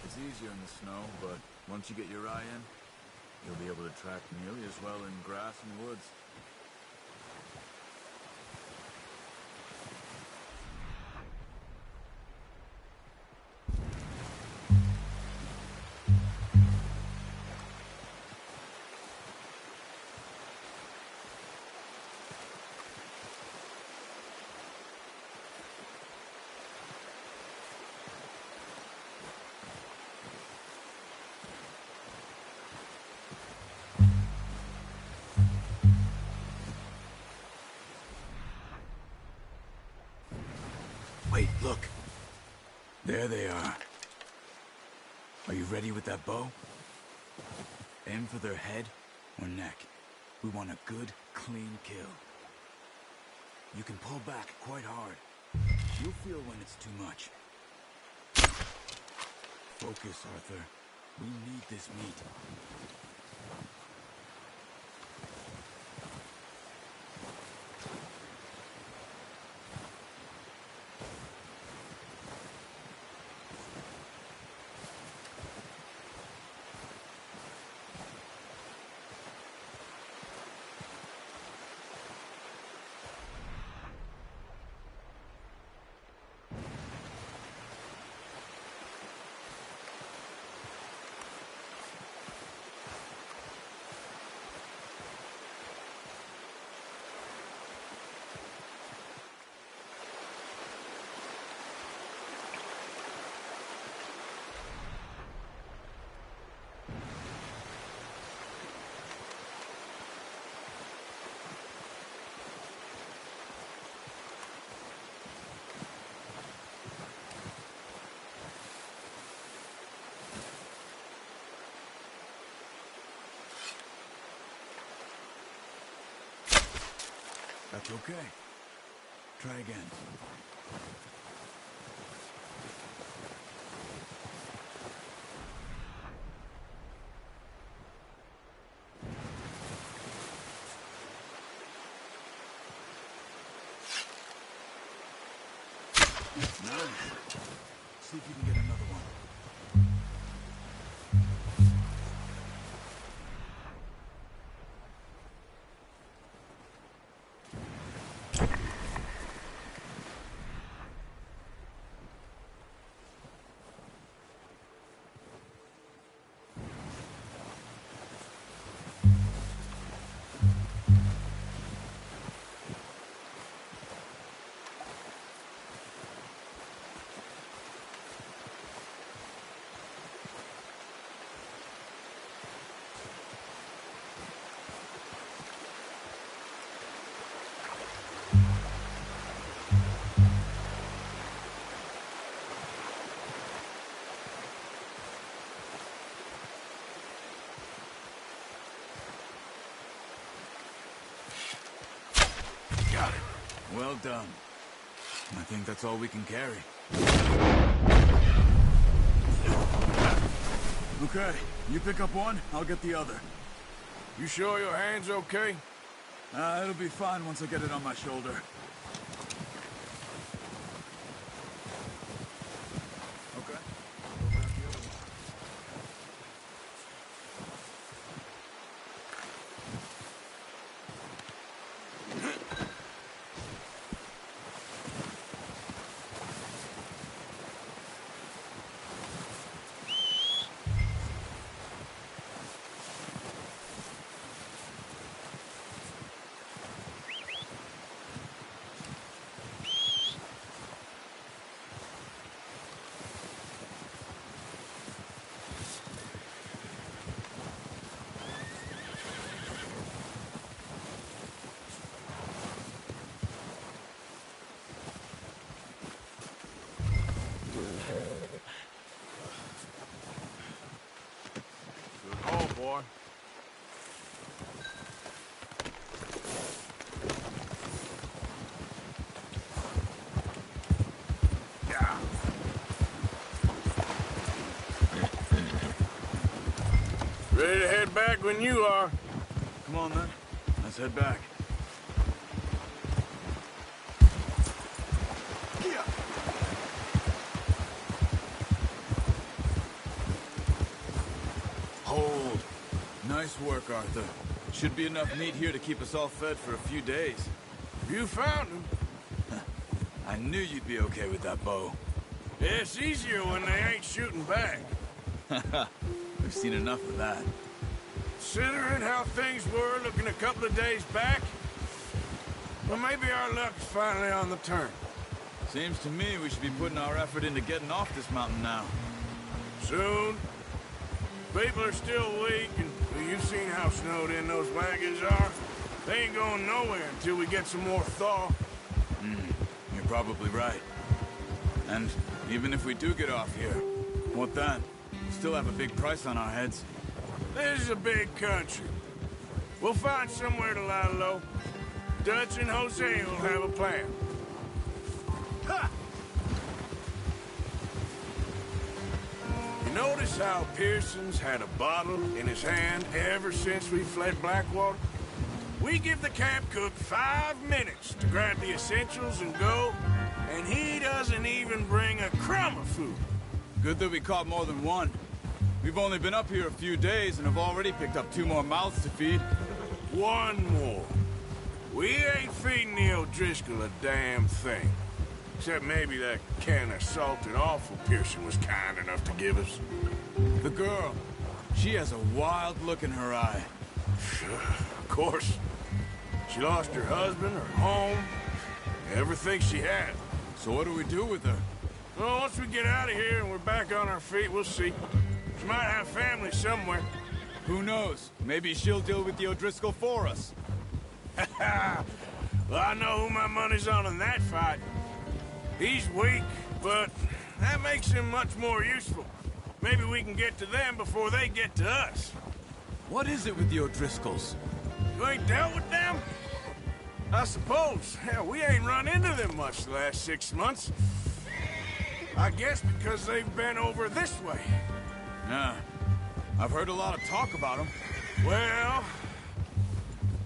It's easier in the snow, but once you get your eye in, you'll be able to track nearly as well in grass and woods. Wait, look. There they are. Are you ready with that bow? Aim for their head or neck. We want a good, clean kill. You can pull back quite hard. You'll feel when it's too much. Focus, Arthur. We need this meat. That's okay. Try again. Nice. See if you can get another one. Got it. Well done. I think that's all we can carry. Okay, you pick up one, I'll get the other. You sure your hand's okay? It'll be fine once I get it on my shoulder. Okay. boy. Ready to head back when you are. Come on, then. Let's head back. Hold. Nice work, Arthur. Should be enough meat here to keep us all fed for a few days. You found him. I knew you'd be okay with that bow. Yeah, it's easier when they ain't shooting back. We've seen enough of that. Considering how things were looking a couple of days back, well, maybe our luck's finally on the turn. Seems to me we should be putting our effort into getting off this mountain now. Soon. People are still weak, and well, you've seen how snowed in those wagons are. They ain't going nowhere until we get some more thaw. You're probably right. And even if we do get off here, what then? We still have a big price on our heads. This is a big country. We'll find somewhere to lie low. Dutch and Jose will have a plan. Ha! You notice how Pearson's had a bottle in his hand ever since we fled Blackwater? We give the camp cook 5 minutes to grab the essentials and go, and he doesn't even bring a crumb of food. Good that we caught more than one. We've only been up here a few days and have already picked up 2 more mouths to feed. 1 more. We ain't feeding the O'Driscoll a damn thing. Except maybe that can of salted offal Pearson was kind enough to give us. The girl, she has a wild look in her eye. Of course. She lost her husband, her home, everything she had. So what do we do with her? Well, once we get out of here and we're back on our feet, we'll see. She might have family somewhere. Who knows? Maybe she'll deal with the O'Driscoll for us. Well, I know who my money's on in that fight. He's weak, but that makes him much more useful. Maybe we can get to them before they get to us. What is it with the O'Driscolls? You ain't dealt with them? I suppose. Hell, we ain't run into them much the last 6 months. I guess because they've been over this way. Yeah. I've heard a lot of talk about them. Well,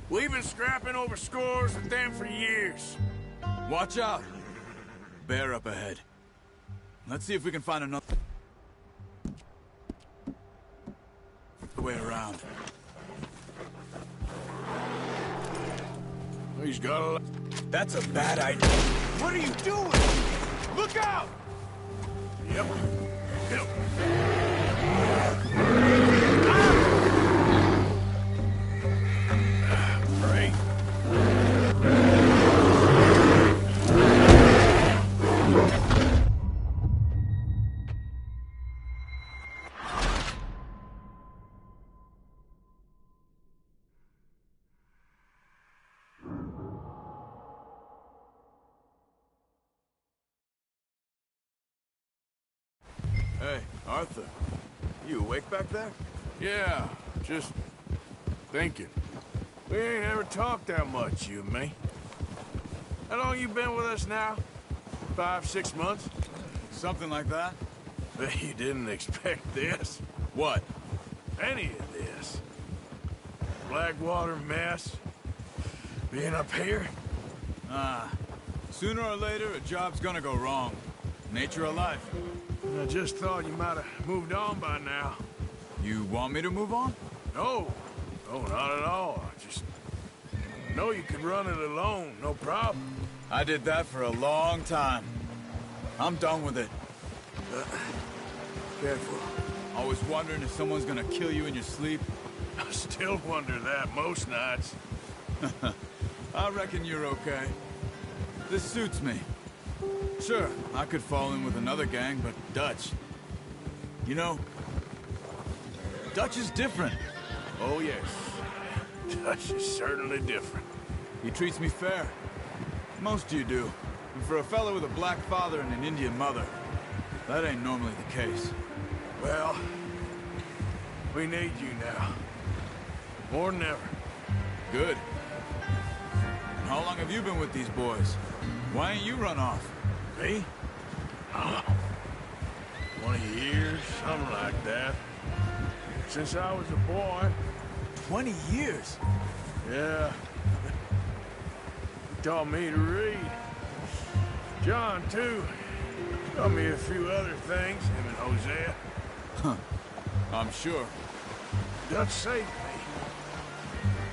we've been scrapping over scores with them for years. Watch out. Bear up ahead. Let's see if we can find another way around. He's got a... That's a bad idea. What are you doing? Look out! Yep. Yep. Great. Hey, Arthur. You awake back there? Yeah, just thinking. We ain't ever talked that much, you and me. How long you been with us now? 5, 6 months? Something like that. Bet you didn't expect this. What? Any of this. Blackwater mess. Being up here. Sooner or later, a job's gonna go wrong. Nature of life. I just thought you might have moved on by now. You want me to move on? No. No, not at all. I just know you could run it alone, no problem. I did that for a long time. I'm done with it. Careful. Always wondering if someone's gonna kill you in your sleep. I still wonder that most nights. I reckon you're okay. This suits me. Sure, I could fall in with another gang, but Dutch... You know, Dutch is different. Oh, yes. Dutch is certainly different. He treats me fair. Most of you do. And for a fellow with a black father and an Indian mother, that ain't normally the case. Well, we need you now. More than ever. Good. And how long have you been with these boys? Why ain't you run off? Me? 20 years, something like that. Since I was a boy. 20 years? Yeah. He taught me to read. John, too. Taught me a few other things, him and Hosea. Huh. I'm sure. Dutch saved me.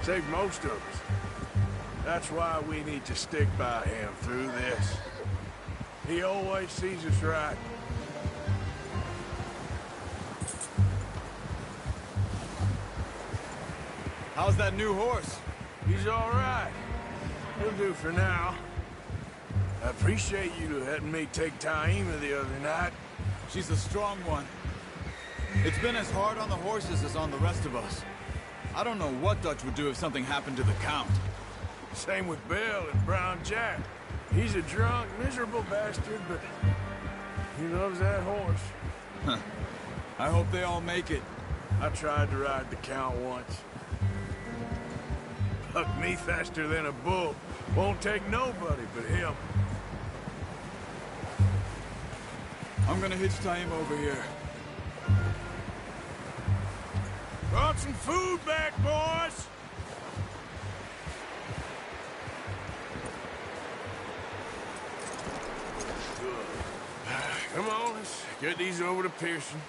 Saved most of us. That's why we need to stick by him through this. He always sees us right. How's that new horse? He's all right. He'll do for now. I appreciate you letting me take Taima the other night. She's a strong one. It's been as hard on the horses as on the rest of us. I don't know what Dutch would do if something happened to the Count. Same with Bill and Brown Jack. He's a drunk, miserable bastard, but he loves that horse. Huh. I hope they all make it. I tried to ride the Count once. Bucked me faster than a bull. Won't take nobody but him. I'm gonna hitch Taima over here. Brought some food back, boys! Come on, let's get these over to Pearson.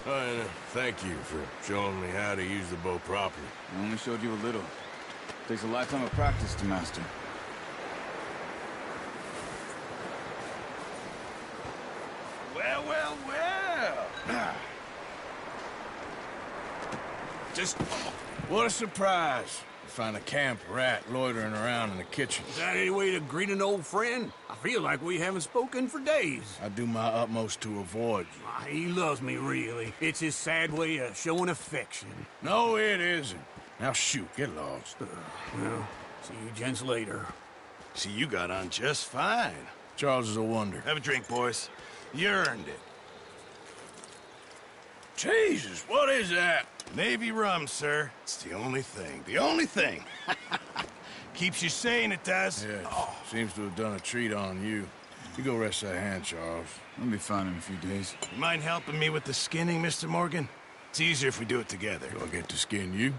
And thank you for showing me how to use the bow properly. I only showed you a little. Takes a lifetime of practice to master. Well, well, well. Just what a surprise to find a camp rat loitering around in the kitchen. Is that any way to greet an old friend? I feel like we haven't spoken for days. I do my utmost to avoid you. He loves me, really. It's his sad way of showing affection. No, it isn't. Now shoot, get lost. Well, see you gents later. See, you got on just fine. Charles is a wonder. Have a drink, boys. You earned it. Jesus, what is that? Navy rum, sir. It's the only thing. The only thing. Keeps you sane, it does. Yeah, seems to have done a treat on you. You go rest that hand, Charles. I'll be fine in a few days. You mind helping me with the skinning, Mr. Morgan? It's easier if we do it together. Do I get to skin you?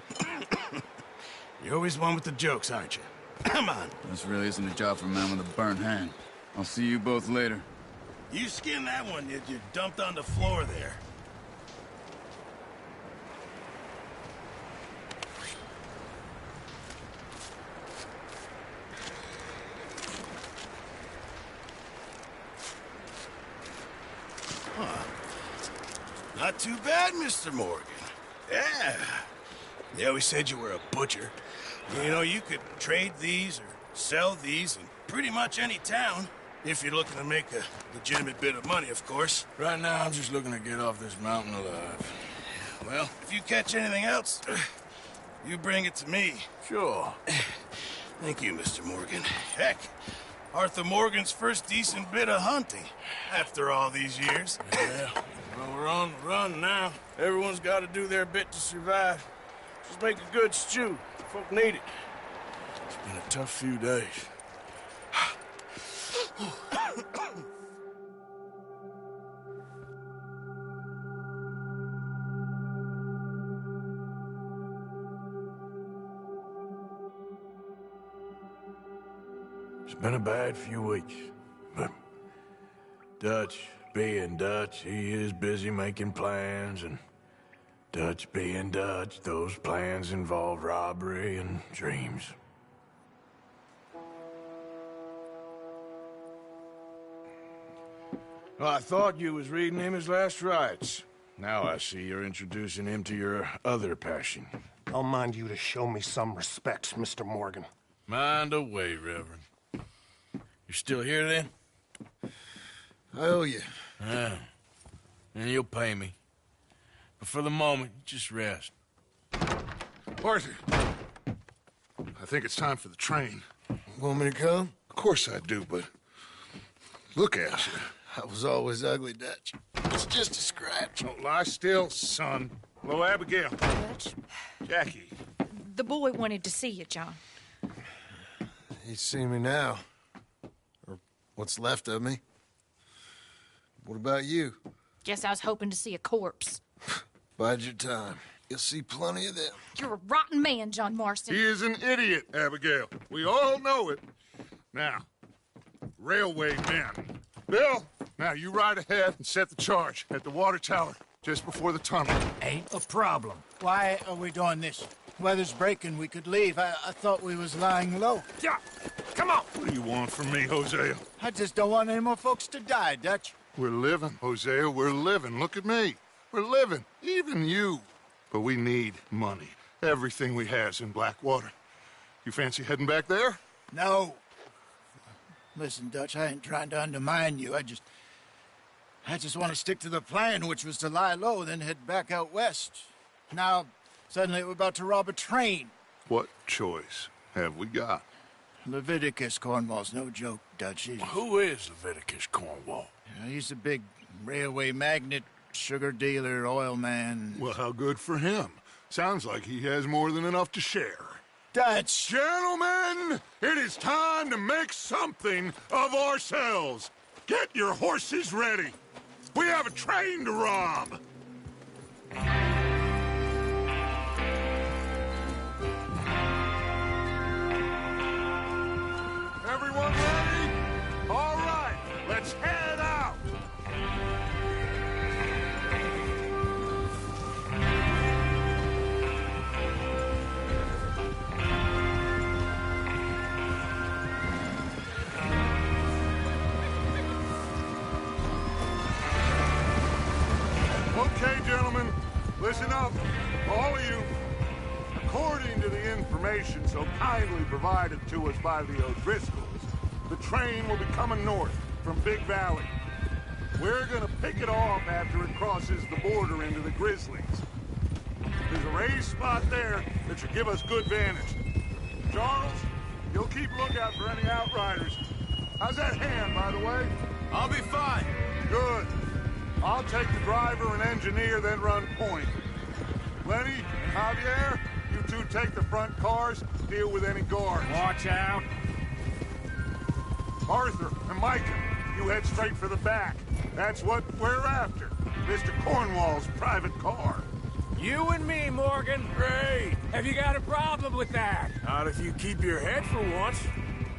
You're always one with the jokes, aren't you? Come on. This really isn't a job for a man with a burnt hand. I'll see you both later. You skin that one that you dumped on the floor there. Huh. Not too bad, Mr. Morgan. Yeah. They always said you were a butcher. You know, you could trade these or sell these in pretty much any town. If you're looking to make a legitimate bit of money, of course. Right now, I'm just looking to get off this mountain alive. Well, if you catch anything else, you bring it to me. Sure. Thank you, Mr. Morgan. Heck, Arthur Morgan's first decent bit of hunting after all these years. Yeah, well, we're on the run now. Everyone's got to do their bit to survive. Just make a good stew. Folk need it. It's been a tough few days. It's been a bad few weeks, but Dutch being Dutch, he is busy making plans, and Dutch being Dutch, those plans involve robbery and dreams. Well, I thought you was reading him his last rites. Now I see you're introducing him to your other passion. I'll mind you to show me some respect, Mr. Morgan. Mind away, Reverend. You're still here, then? I owe you. Yeah. And you'll pay me. But for the moment, just rest. Arthur, I think it's time for the train. Want me to come? Of course I do, but look at you. I was always ugly, Dutch. It's just a scratch. Don't lie still, son. Hello, Abigail. Dutch? Jackie. The boy wanted to see you, John. He's seen me now. Or what's left of me. What about you? Guess I was hoping to see a corpse. Bide your time. You'll see plenty of them. You're a rotten man, John Marston. He is an idiot, Abigail. We all know it. Now, railway men. Bill, now you ride ahead and set the charge at the water tower just before the tunnel. Ain't a problem. Why are we doing this? Weather's breaking. We could leave. I thought we was lying low. Yeah, come on. What do you want from me, Hosea? I just don't want any more folks to die, Dutch. We're living, Hosea. We're living. Look at me. We're living. Even you. But we need money. Everything we has in Blackwater. You fancy heading back there? No. Listen, Dutch, I ain't trying to undermine you. I just want to stick to the plan, which was to lie low, then head back out west. Now, suddenly we're about to rob a train. What choice have we got? Leviticus Cornwall's no joke, Dutch. Who is Leviticus Cornwall? He's a big railway magnate, sugar dealer, oil man. Well, how good for him. Sounds like he has more than enough to share. Dutch! Gentlemen, it is time to make something of ourselves. Get your horses ready. We have a train to rob. Everyone ready? All right, let's head out. Okay, gentlemen, listen up, all of you. According to the information so kindly provided to us by the O'Driscolls, the train will be coming north from Big Valley. We're gonna pick it off after it crosses the border into the Grizzlies. There's a raised spot there that should give us good vantage. Charles, you'll keep lookout for any outriders. How's that hand, by the way? I'll be fine. Good. I'll take the driver and engineer, then run point. Lenny and Javier, you two take the front cars, deal with any guards. Watch out. Arthur and Micah, you head straight for the back. That's what we're after. Mr. Cornwall's private car. You and me, Morgan. Great. Have you got a problem with that? Not if you keep your head for once.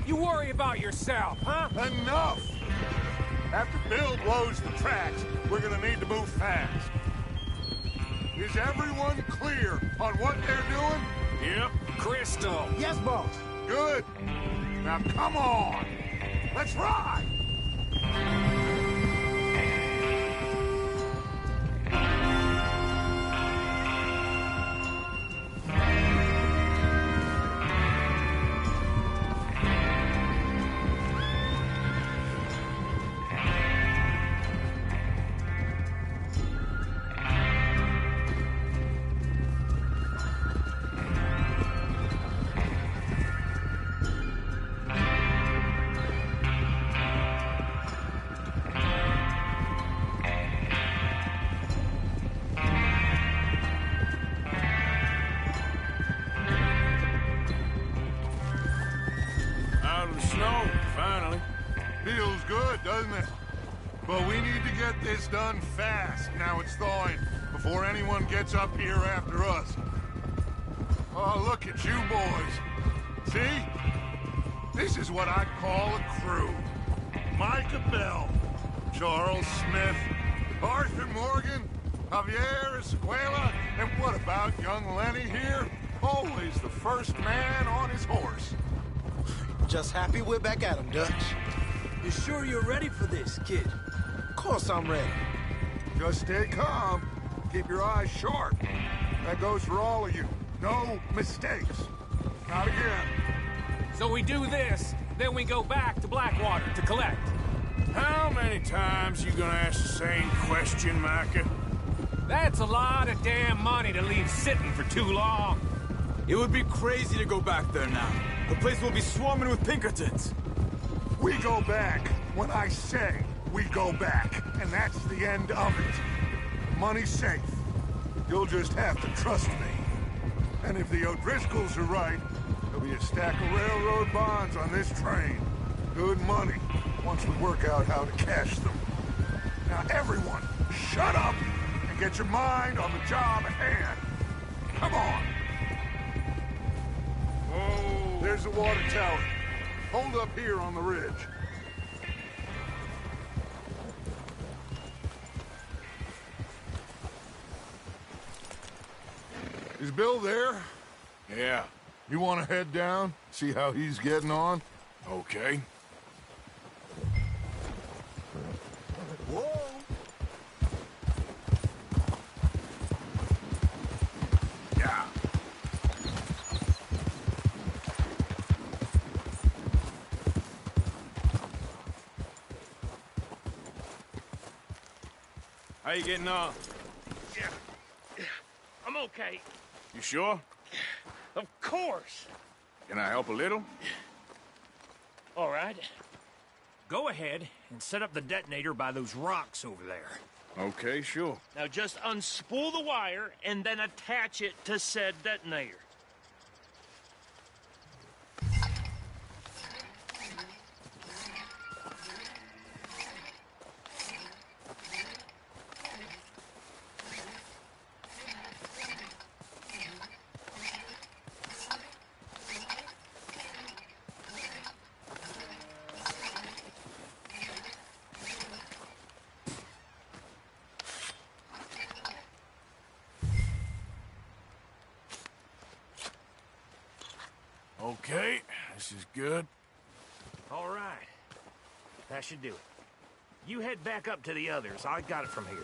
You worry about yourself, huh? Enough! After Bill blows the tracks, we're gonna need to move fast. Is everyone clear on what they're doing? Yep. Crystal. Yes, boss. Good. Now come on. Let's ride. Feels good, doesn't it? But we need to get this done fast. Now it's thawing, before anyone gets up here after us. Oh, look at you boys. See? This is what I call a crew. Micah Bell, Charles Smith, Arthur Morgan, Javier Escuela, and what about young Lenny here? Always the first man on his horse. Just happy we're back at him, Dutch. You sure you're ready for this, kid? Of course I'm ready. Just stay calm. Keep your eyes sharp. That goes for all of you. No mistakes. Not again. So we do this, then we go back to Blackwater to collect. How many times you gonna ask the same question, Micah? That's a lot of damn money to leave sitting for too long. It would be crazy to go back there now. The place will be swarming with Pinkertons. We go back when I say we go back, and that's the end of it. Money's safe. You'll just have to trust me. And if the O'Driscolls are right, there'll be a stack of railroad bonds on this train. Good money, once we work out how to cash them. Now everyone, shut up and get your mind on the job at hand. Come on. Oh, there's the water tower. Hold up here on the ridge. Is Bill there? Yeah. You want to head down, see how he's getting on? Okay. Whoa! Yeah. How you getting on? Yeah. I'm okay. You sure? Of course. Can I help a little? All right. Go ahead and set up the detonator by those rocks over there. Okay, sure. Now just unspool the wire and then attach it to said detonator. Okay, this is good. All right. That should do it. You head back up to the others. I got it from here.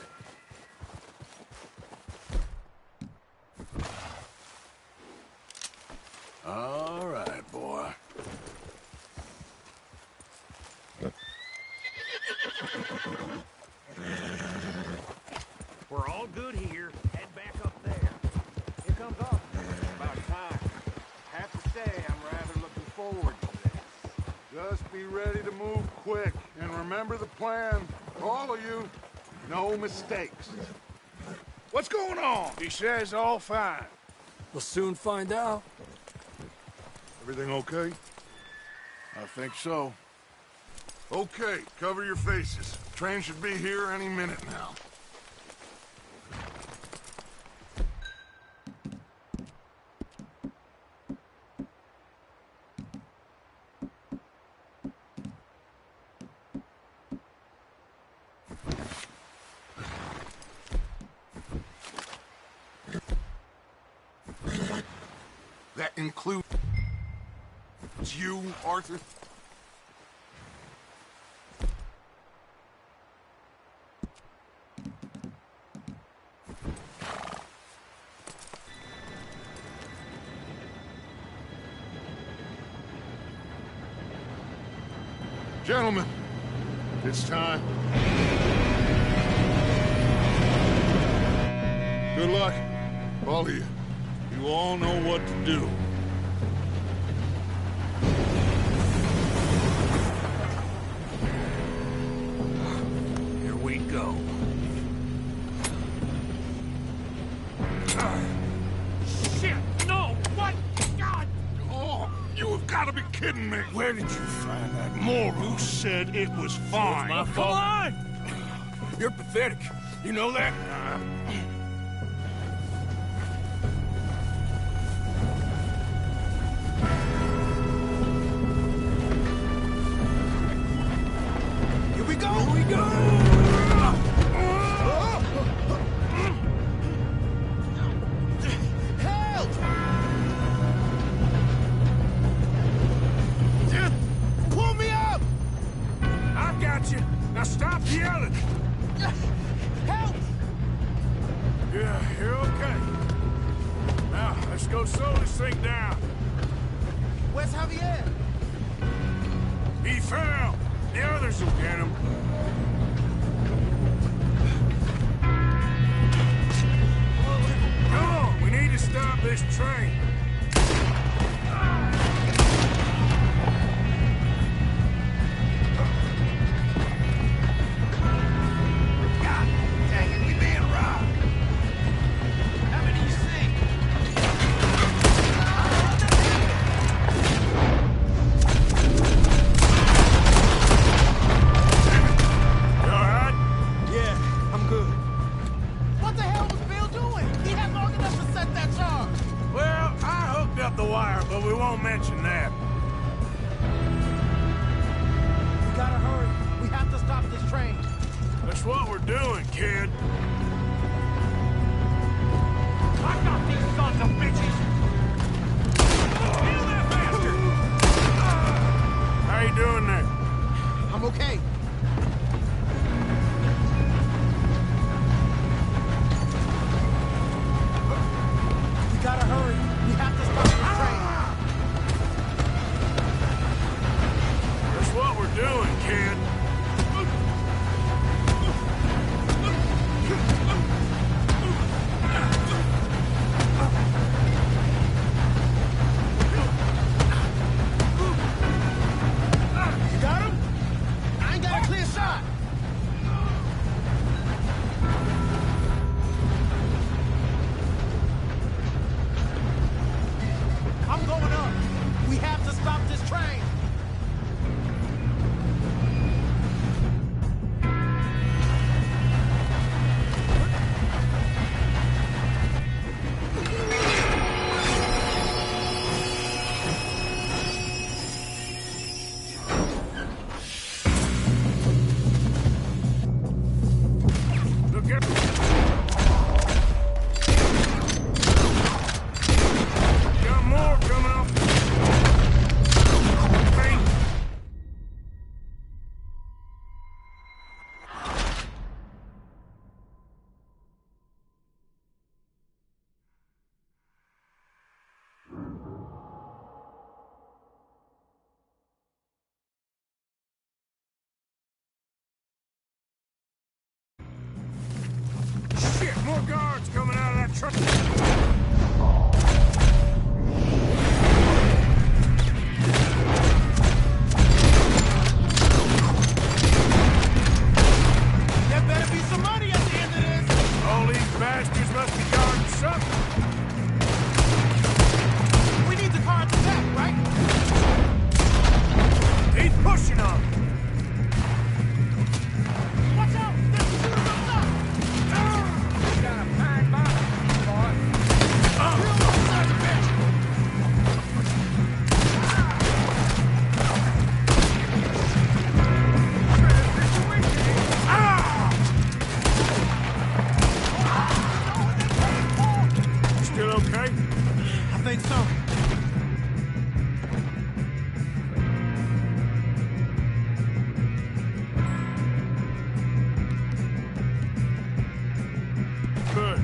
All right, boy. We're all good here. Head back up there. Here comes off. About time. Have to say, I'm rather looking forward to this. Just be ready to move quick, and remember the plan. All of you, no mistakes. What's going on? He says all fine. We'll soon find out. Everything okay? I think so. Okay, cover your faces. Train should be here any minute now. That includes you, Arthur? Gentlemen, it's time. Good luck, all of you. You all know what to do. Here we go. Shit! No! What? God! Oh, you have got to be kidding me. Where did you find that moron? Who said it was fine? My fault. Come on! You're pathetic. You know that? Here we go! Here we go! Help! Pull me up! I've got you. Now stop yelling. Help! Yeah, you're okay. Now, let's go slow this thing down. Where's Javier? He fell. The others will get him. Come on, we need to stop this train. God dang it, we being robbed. How many you think? fire, but we won't mention that. We gotta hurry. We have to stop this train. That's what we're doing, kid. I got these sons of bitches! Kill that bastard! How you doing there? I'm okay. We gotta hurry. We have to stop this train. That's what we're doing, kid. You got him? I ain't got a clear shot. I'm going up. We have to stop this train. Look out! Got more coming off. Hey. Shit, more guards coming out of that truck. There better be some money at the end of this. All these bastards must be guarding something. We need the car at the back, right? He's pushing on me. Watch out! There's shooters up top! We got a fine bottom, boy. Real outside the bench! Still okay? I think so. Good.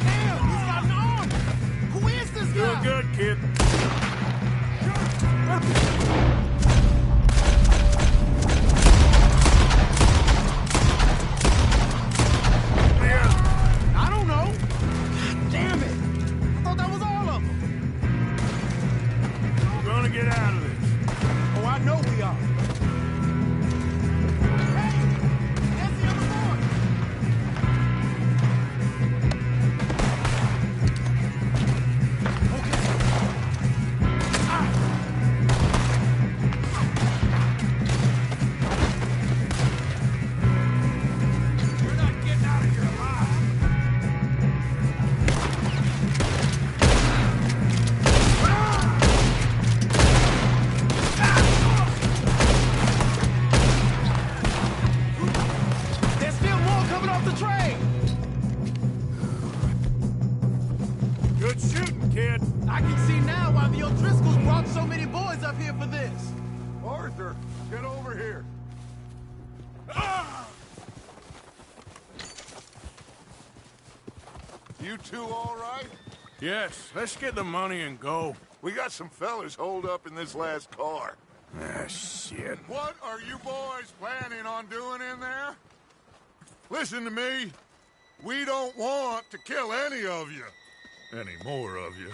Damn, he's got an arm! Who is this Doing guy? good, kid. Yeah. I don't know. God damn it! I thought that was all of them. We're gonna get out of this. Oh, I know we are. Hey, there's the other boy. Okay. You're not getting out of here alive. There's still more coming off the train. Good shooting, kid. I can see now why the O'Driscolls brought so many boys up here for this. Arthur, get over here. You two all right? Yes, let's get the money and go. We got some fellas holed up in this last car. Ah, shit. What are you boys planning on doing in there? Listen to me. We don't want to kill any of you. Any more of you.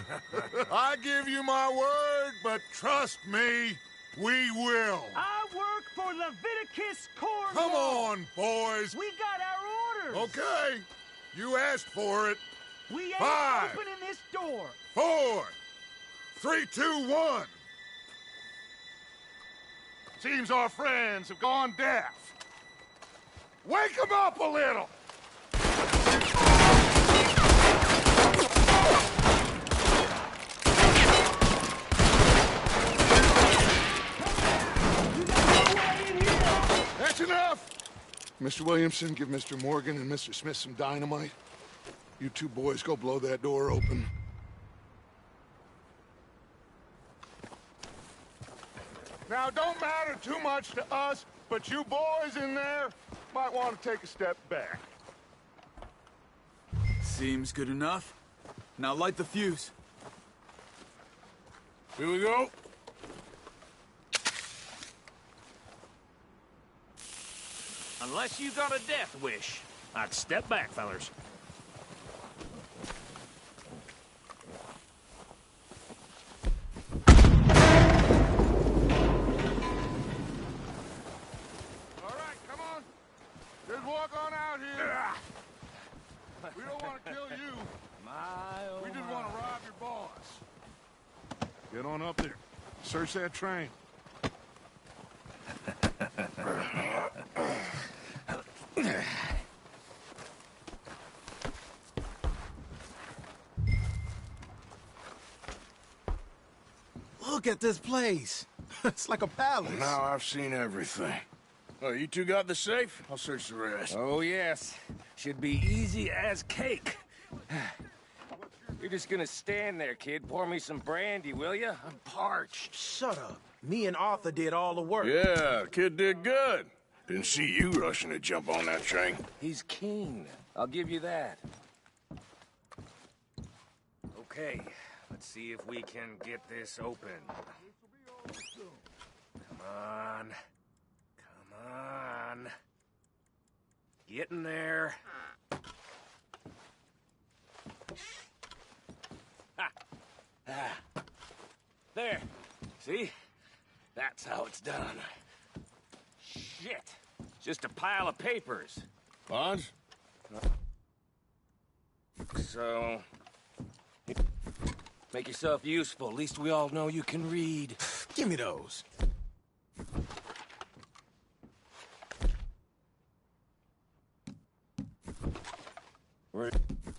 I give you my word, but trust me, we will. I work for Leviticus Corps. Come on, boys. We got our orders. Okay. You asked for it. We ain't 5, opening this door. 4, 3, 2, 1. Seems our friends have gone deaf. Wake them up a little. Mr. Williamson, give Mr. Morgan and Mr. Smith some dynamite. You two boys go blow that door open. Now, don't matter too much to us, but you boys in there might want to take a step back. Seems good enough. Now light the fuse. Here we go. Unless you got a death wish, I'd step back, fellers. Walk on out here. We don't want to kill you. We just want to rob your boss. Get on up there. Search that train. Look at this place. It's like a palace. Now I've seen everything. Oh, you two got the safe? I'll search the rest. Oh, yes. Should be easy as cake. You're just gonna stand there, kid. Pour me some brandy, will you? I'm parched. Shut up. Me and Arthur did all the work. Yeah, the kid did good. Didn't see you rushing to jump on that train. He's keen. I'll give you that. Okay, let's see if we can get this open. Come on. Come on. Get in there. Ha. Ah. There. See? That's how it's done. Shit. Just a pile of papers. Bonds? So... make yourself useful. At least we all know you can read. Give me those.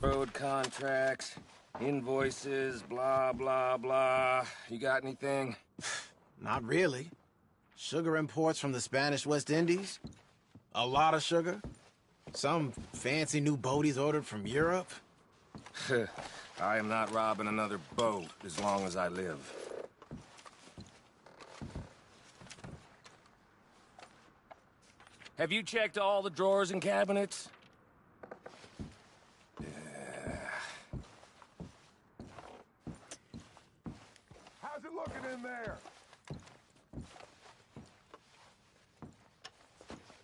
Road contracts, invoices, blah, blah, blah. You got anything? Not really. Sugar imports from the Spanish West Indies. A lot of sugar. Some fancy new boat he's ordered from Europe. I am not robbing another boat as long as I live. Have you checked all the drawers and cabinets? How's it looking in there?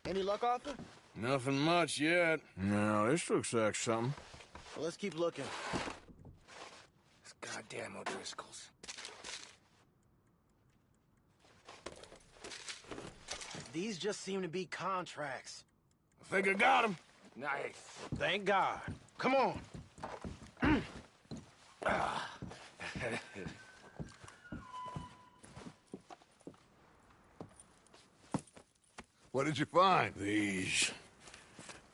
Any luck, Arthur? Nothing much yet. No, this looks like something. Well, let's keep looking. This goddamn O'Driscolls. These just seem to be contracts. I think I got him. Nice. Thank God. Come on. What did you find? These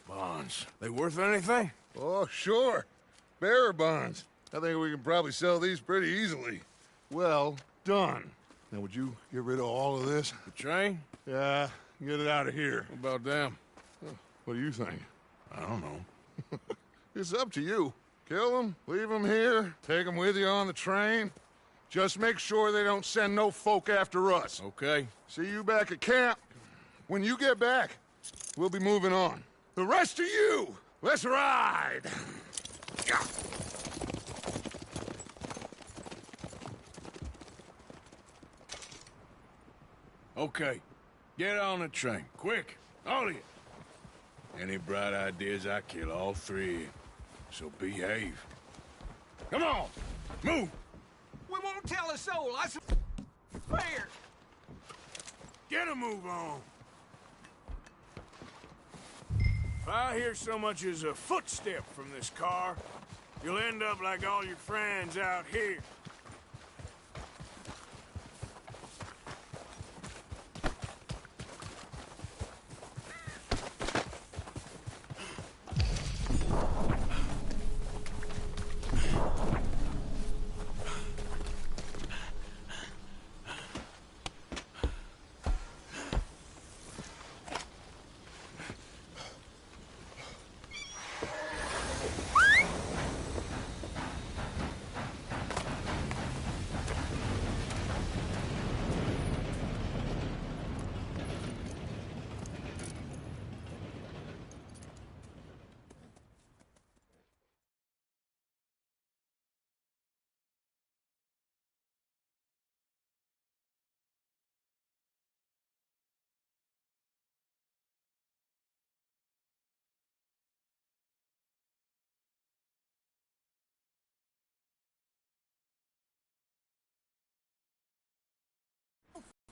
bonds. They worth anything? Oh, sure. Bearer bonds. I think we can probably sell these pretty easily. Well done. Now, would you get rid of all of this? The train? Yeah, get it out of here. What about them? What do you think? I don't know. It's up to you. Kill them, leave them here, take them with you on the train. Just make sure they don't send no folk after us. Okay. See you back at camp. When you get back, we'll be moving on. The rest of you, let's ride! Okay. Get on the train. Quick. All of you. Any bright ideas, I kill all three of you. So behave. Come on! Move! We won't tell a soul. I swear. Get a move on! If I hear so much as a footstep from this car, you'll end up like all your friends out here.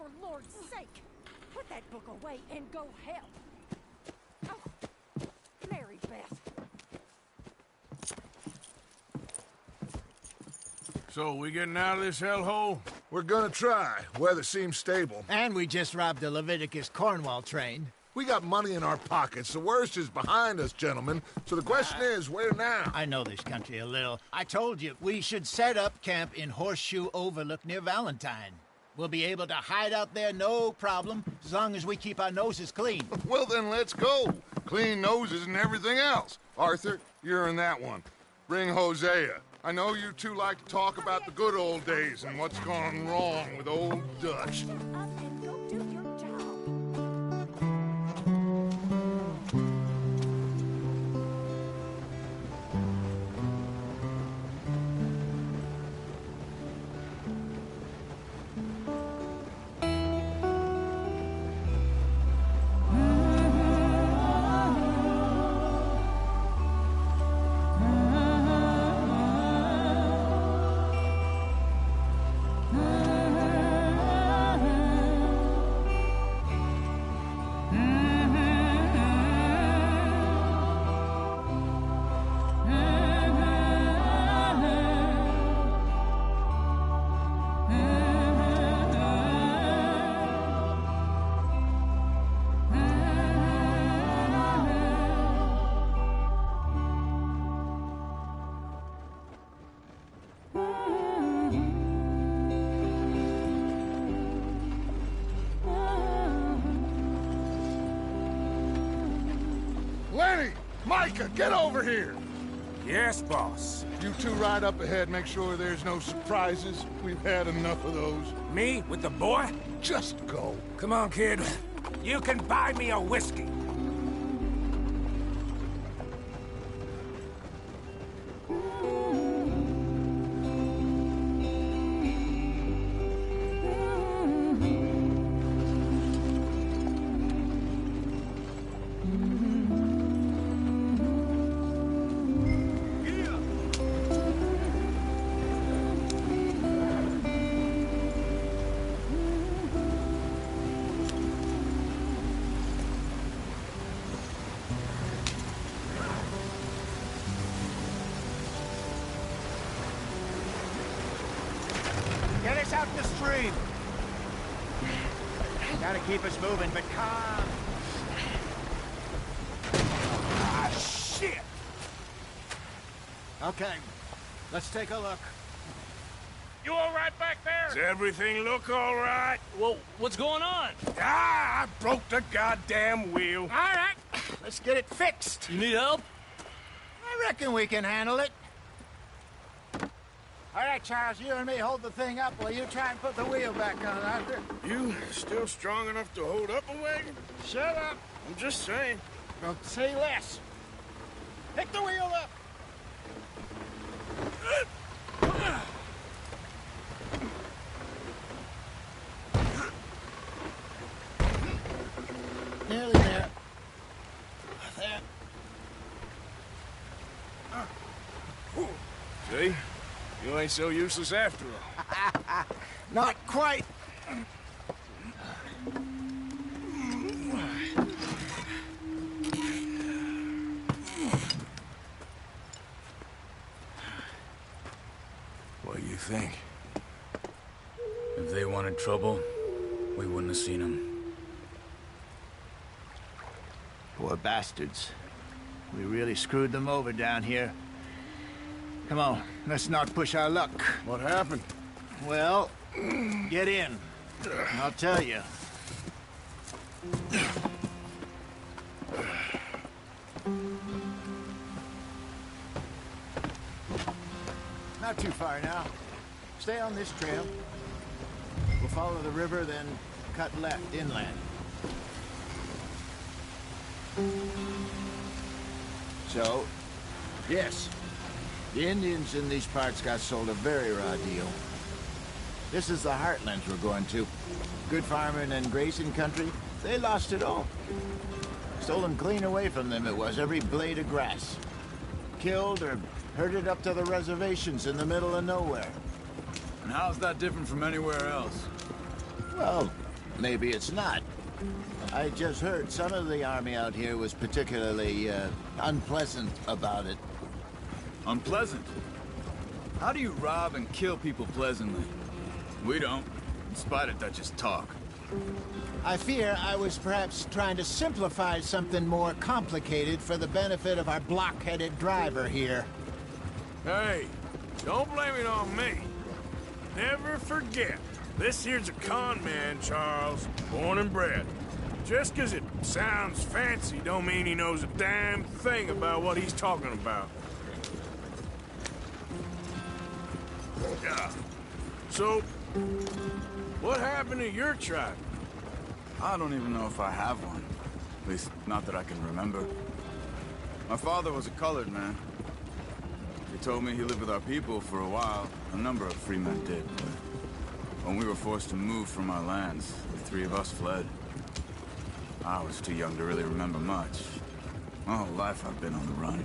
for Lord's sake, put that book away and go help. Oh, Mary Beth. So, we getting out of this hellhole? We're gonna try. Weather seems stable. And we just robbed a Leviticus Cornwall train. We got money in our pockets. The worst is behind us, gentlemen. So the question is, where now? I know this country a little. I told you, we should set up camp in Horseshoe Overlook near Valentine. We'll be able to hide out there, no problem, as long as we keep our noses clean. Well, then let's go. Clean noses and everything else. Arthur, you're in that one. Bring Hosea. I know you two like to talk about the good old days and what's gone wrong with old Dutch. Lenny! Micah, get over here! Yes, boss. You two ride up ahead, make sure there's no surprises. We've had enough of those. Me with the boy? Just go. Come on, kid. You can buy me a whiskey. Get us out in the stream. Gotta keep us moving, but calm. Ah, shit! Okay, let's take a look. You all right back there? Does everything look all right? Well, what's going on? Ah, I broke the goddamn wheel. All right, let's get it fixed. You need help? I reckon we can handle it. All right, Charles, you and me hold the thing up while you try and put the wheel back on, Arthur. You still strong enough to hold up a wagon? Shut up. I'm just saying. Don't say less. Pick the wheel up. Nearly there. There. See? You ain't so useless after all. Not quite. What do you think? If they wanted trouble, we wouldn't have seen them. Poor bastards. We really screwed them over down here. Come on, let's not push our luck. What happened? Well, get in. I'll tell you. Not too far now. Stay on this trail. We'll follow the river, then cut left inland. So, yes, the Indians in these parts got sold a very raw deal. This is the heartlands we're going to. Good farming and grazing country, they lost it all. Stolen clean away from them it was, every blade of grass. Killed or herded up to the reservations in the middle of nowhere. And how's that different from anywhere else? Well, maybe it's not. I just heard some of the army out here was particularly, unpleasant about it. Unpleasant? How do you rob and kill people pleasantly? We don't, in spite of Dutch's talk. I fear I was perhaps trying to simplify something more complicated for the benefit of our block-headed driver here. Hey, don't blame it on me. Never forget, this here's a con man, Charles, born and bred. Just 'cause it sounds fancy don't mean he knows a damn thing about what he's talking about. Yeah. So, what happened to your tribe? I don't even know if I have one. At least, not that I can remember. My father was a colored man. He told me he lived with our people for a while. A number of free men did, but when we were forced to move from our lands, the three of us fled. I was too young to really remember much. My whole life I've been on the run.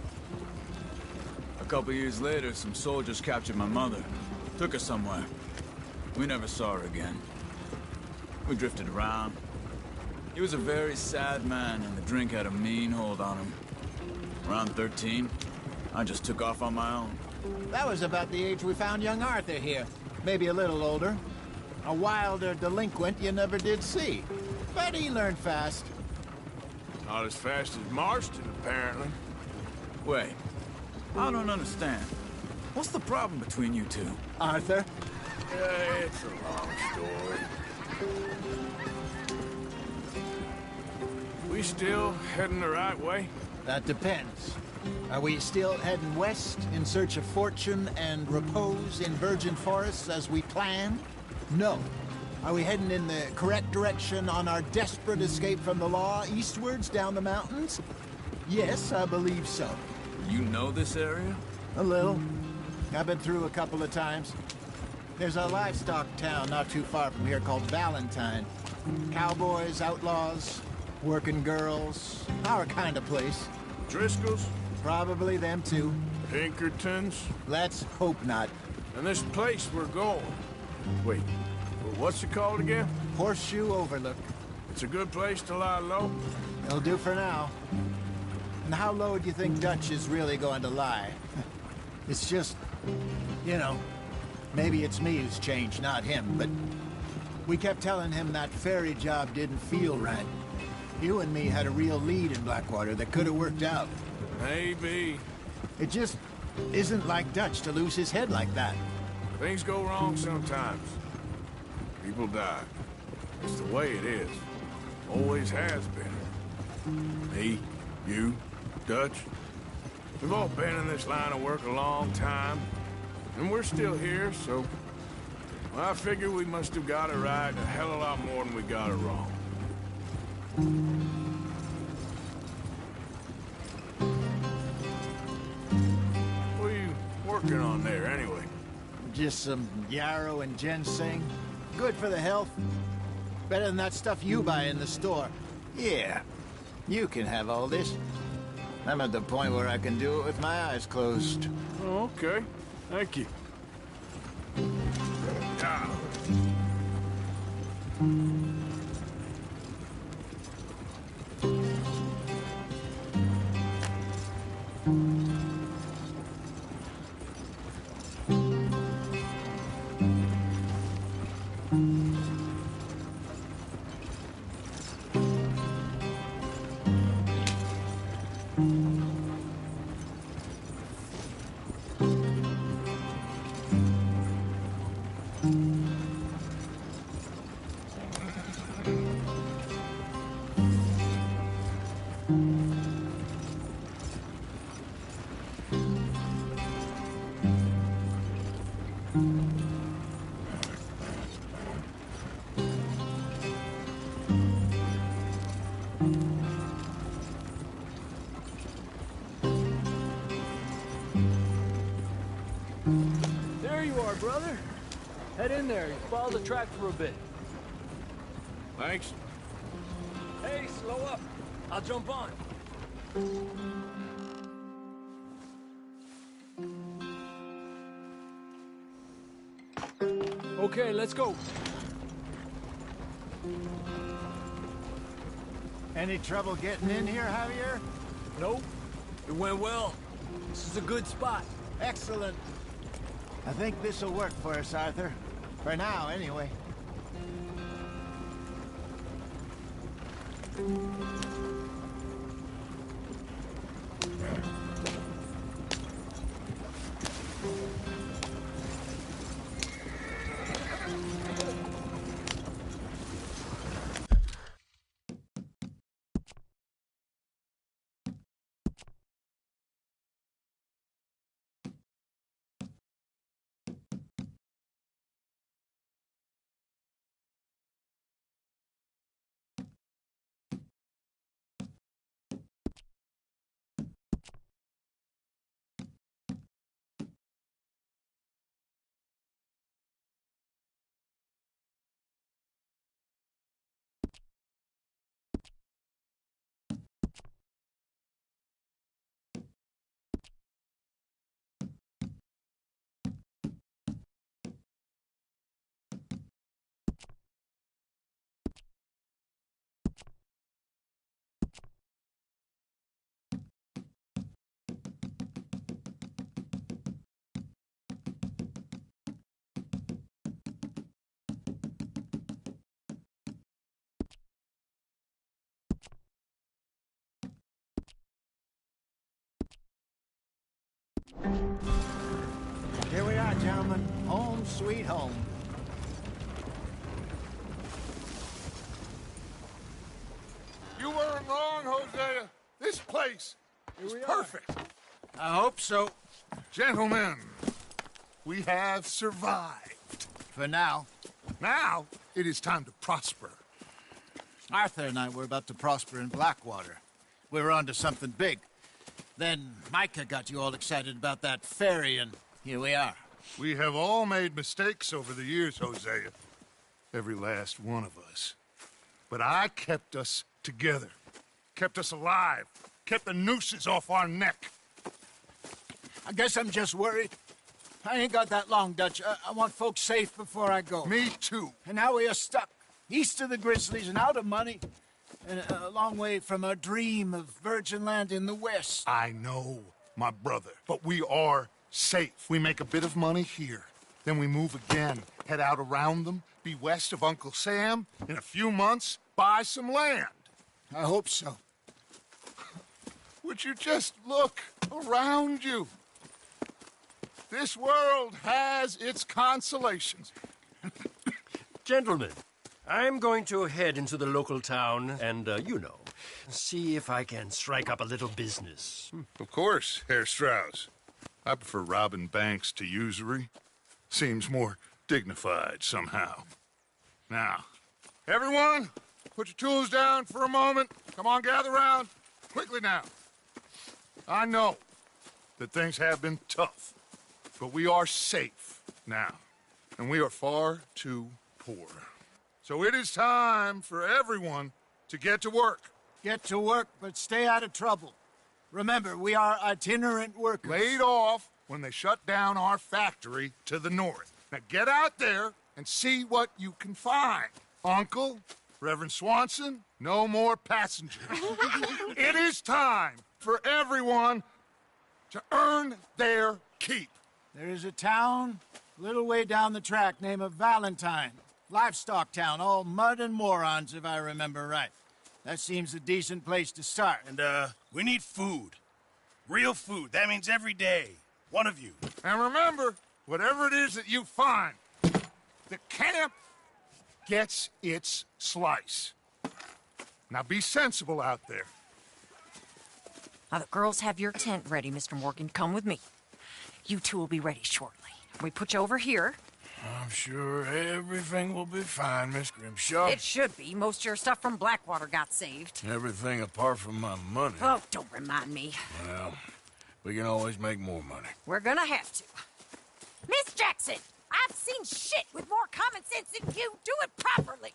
A couple years later, some soldiers captured my mother. Took her somewhere. We never saw her again. We drifted around. He was a very sad man, and the drink had a mean hold on him. Around 13, I just took off on my own. That was about the age we found young Arthur here. Maybe a little older. A wilder delinquent you never did see. But he learned fast. Not as fast as Marston, apparently. Wait, I don't understand. What's the problem between you two? Arthur? Yeah, it's a long story. We still heading the right way? That depends. Are we still heading west in search of fortune and repose in virgin forests as we planned? No. Are we heading in the correct direction on our desperate escape from the law eastwards down the mountains? Yes, I believe so. You know this area? A little. I've been through a couple of times. There's a livestock town not too far from here called Valentine. Cowboys, outlaws, working girls, our kind of place. Driscolls? Probably them too. Pinkertons? Let's hope not. And this place we're going. Wait, what's it called again? Horseshoe Overlook. It's a good place to lie low? It'll do for now. And how low do you think Dutch is really going to lie? It's just, you know, maybe it's me who's changed, not him, but we kept telling him that ferry job didn't feel right. You and me had a real lead in Blackwater that could have worked out. Maybe. It just isn't like Dutch to lose his head like that. Things go wrong sometimes. People die. It's the way it is. Always has been. Me, you, Dutch. We've all been in this line of work a long time. And we're still here, so... well, I figure we must have got it right a hell of a lot more than we got it wrong. What are you working on there, anyway? Just some yarrow and ginseng. Good for the health. Better than that stuff you buy in the store. Yeah, you can have all this. I'm at the point where I can do it with my eyes closed. Oh, okay. Thank you. Ah. There you are, brother. Head in there. Follow the track for a bit. Thanks. Hey, slow up. I'll jump on. Okay, let's go. Any trouble getting in here, Javier? Nope. It went well. This is a good spot. Excellent. I think this'll work for us, Arthur. For now, anyway. Here we are, gentlemen. Home sweet home. You weren't wrong, Hosea. This place is perfect. I hope so. Gentlemen, we have survived. For now. Now, it is time to prosper. Arthur and I were about to prosper in Blackwater. We were onto something big. Then Micah got you all excited about that ferry, and here we are. We have all made mistakes over the years, Hosea. Every last one of us. But I kept us together. Kept us alive. Kept the nooses off our neck. I guess I'm just worried. I ain't got that long, Dutch. I want folks safe before I go. Me too. And now we are stuck. East of the Grizzlies and out of money. And a long way from our dream of virgin land in the west. I know, my brother. But we are safe. We make a bit of money here. Then we move again. Head out around them. Be west of Uncle Sam. In a few months, buy some land. I hope so. Would you just look around you? This world has its consolations. Gentlemen, I'm going to head into the local town and, see if I can strike up a little business. Of course, Herr Strauss. I prefer robbing banks to usury. Seems more dignified somehow. Now, everyone, put your tools down for a moment. Come on, gather round. Quickly now. I know that things have been tough, but we are safe now, and we are far too poor. So it is time for everyone to get to work. Get to work, but stay out of trouble. Remember, we are itinerant workers. Laid off when they shut down our factory to the north. Now get out there and see what you can find. Uncle, Reverend Swanson, no more passengers. It is time for everyone to earn their keep. There is a town a little way down the track named Valentine. Livestock town, all mud and morons, if I remember right. That seems a decent place to start. And, we need food. Real food. That means every day. One of you. And remember, whatever it is that you find, the camp gets its slice. Now be sensible out there. Now, the girls have your tent ready, Mr. Morgan. Come with me. You two will be ready shortly. We put you over here. I'm sure everything will be fine, Miss Grimshaw. It should be. Most of your stuff from Blackwater got saved. Everything apart from my money. Oh, don't remind me. Well, we can always make more money. We're gonna have to. Miss Jackson, I've seen shit with more common sense than you. Do it properly.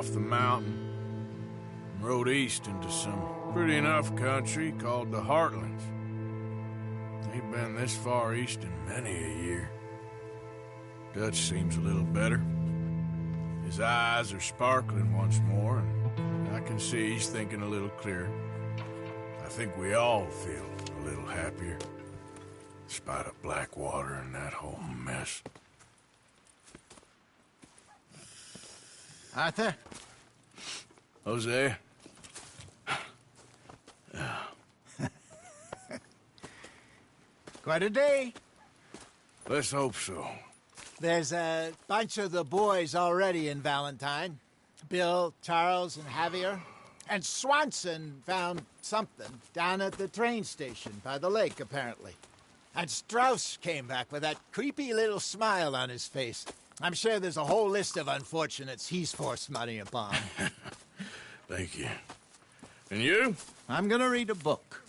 off the mountain and rode east into some pretty enough country called the Heartlands. Ain't been this far east in many a year. Dutch seems a little better. His eyes are sparkling once more, and I can see he's thinking a little clearer. I think we all feel a little happier, despite of Blackwater and that whole mess. Arthur? Hosea? Quite a day. Let's hope so. There's a bunch of the boys already in Valentine. Bill, Charles, and Javier. And Swanson found something down at the train station by the lake, apparently. And Strauss came back with that creepy little smile on his face. I'm sure there's a whole list of unfortunates he's forced money upon. Thank you. And you? I'm gonna read a book.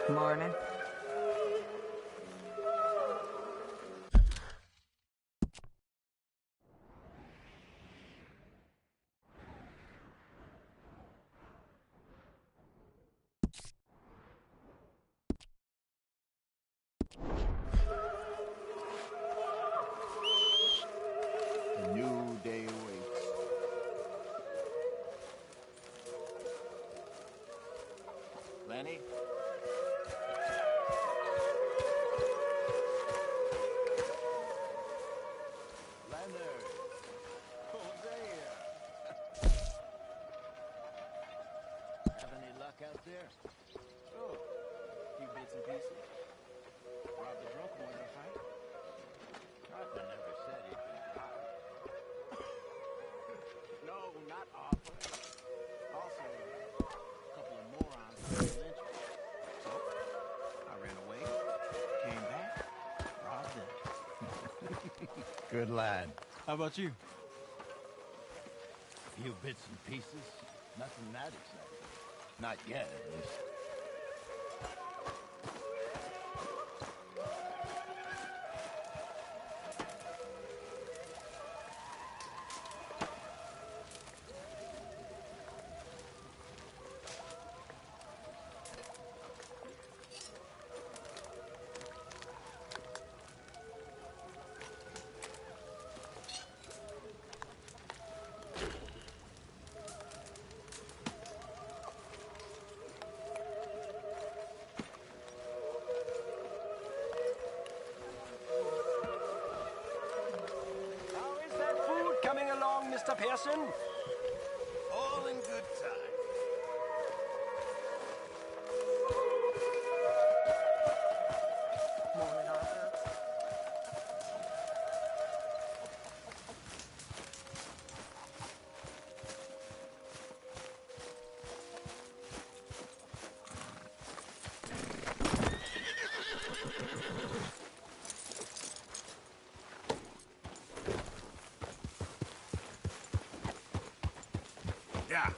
Morning. A new day awaits. Lenny? Leonard! Hosea! Have any luck out there? Oh, few bits and pieces. Robbed a broken one in a fight. Arthur never said he'd been robbed. No, not Arthur. Also, a couple of morons lynched me. So, I ran away, came back, robbed them. Good lad. How about you? Few bits and pieces. Nothing that exciting. Not yet, at least. Coming along, Mr. Pearson? All in good time. Morning, Arthur. Yeah.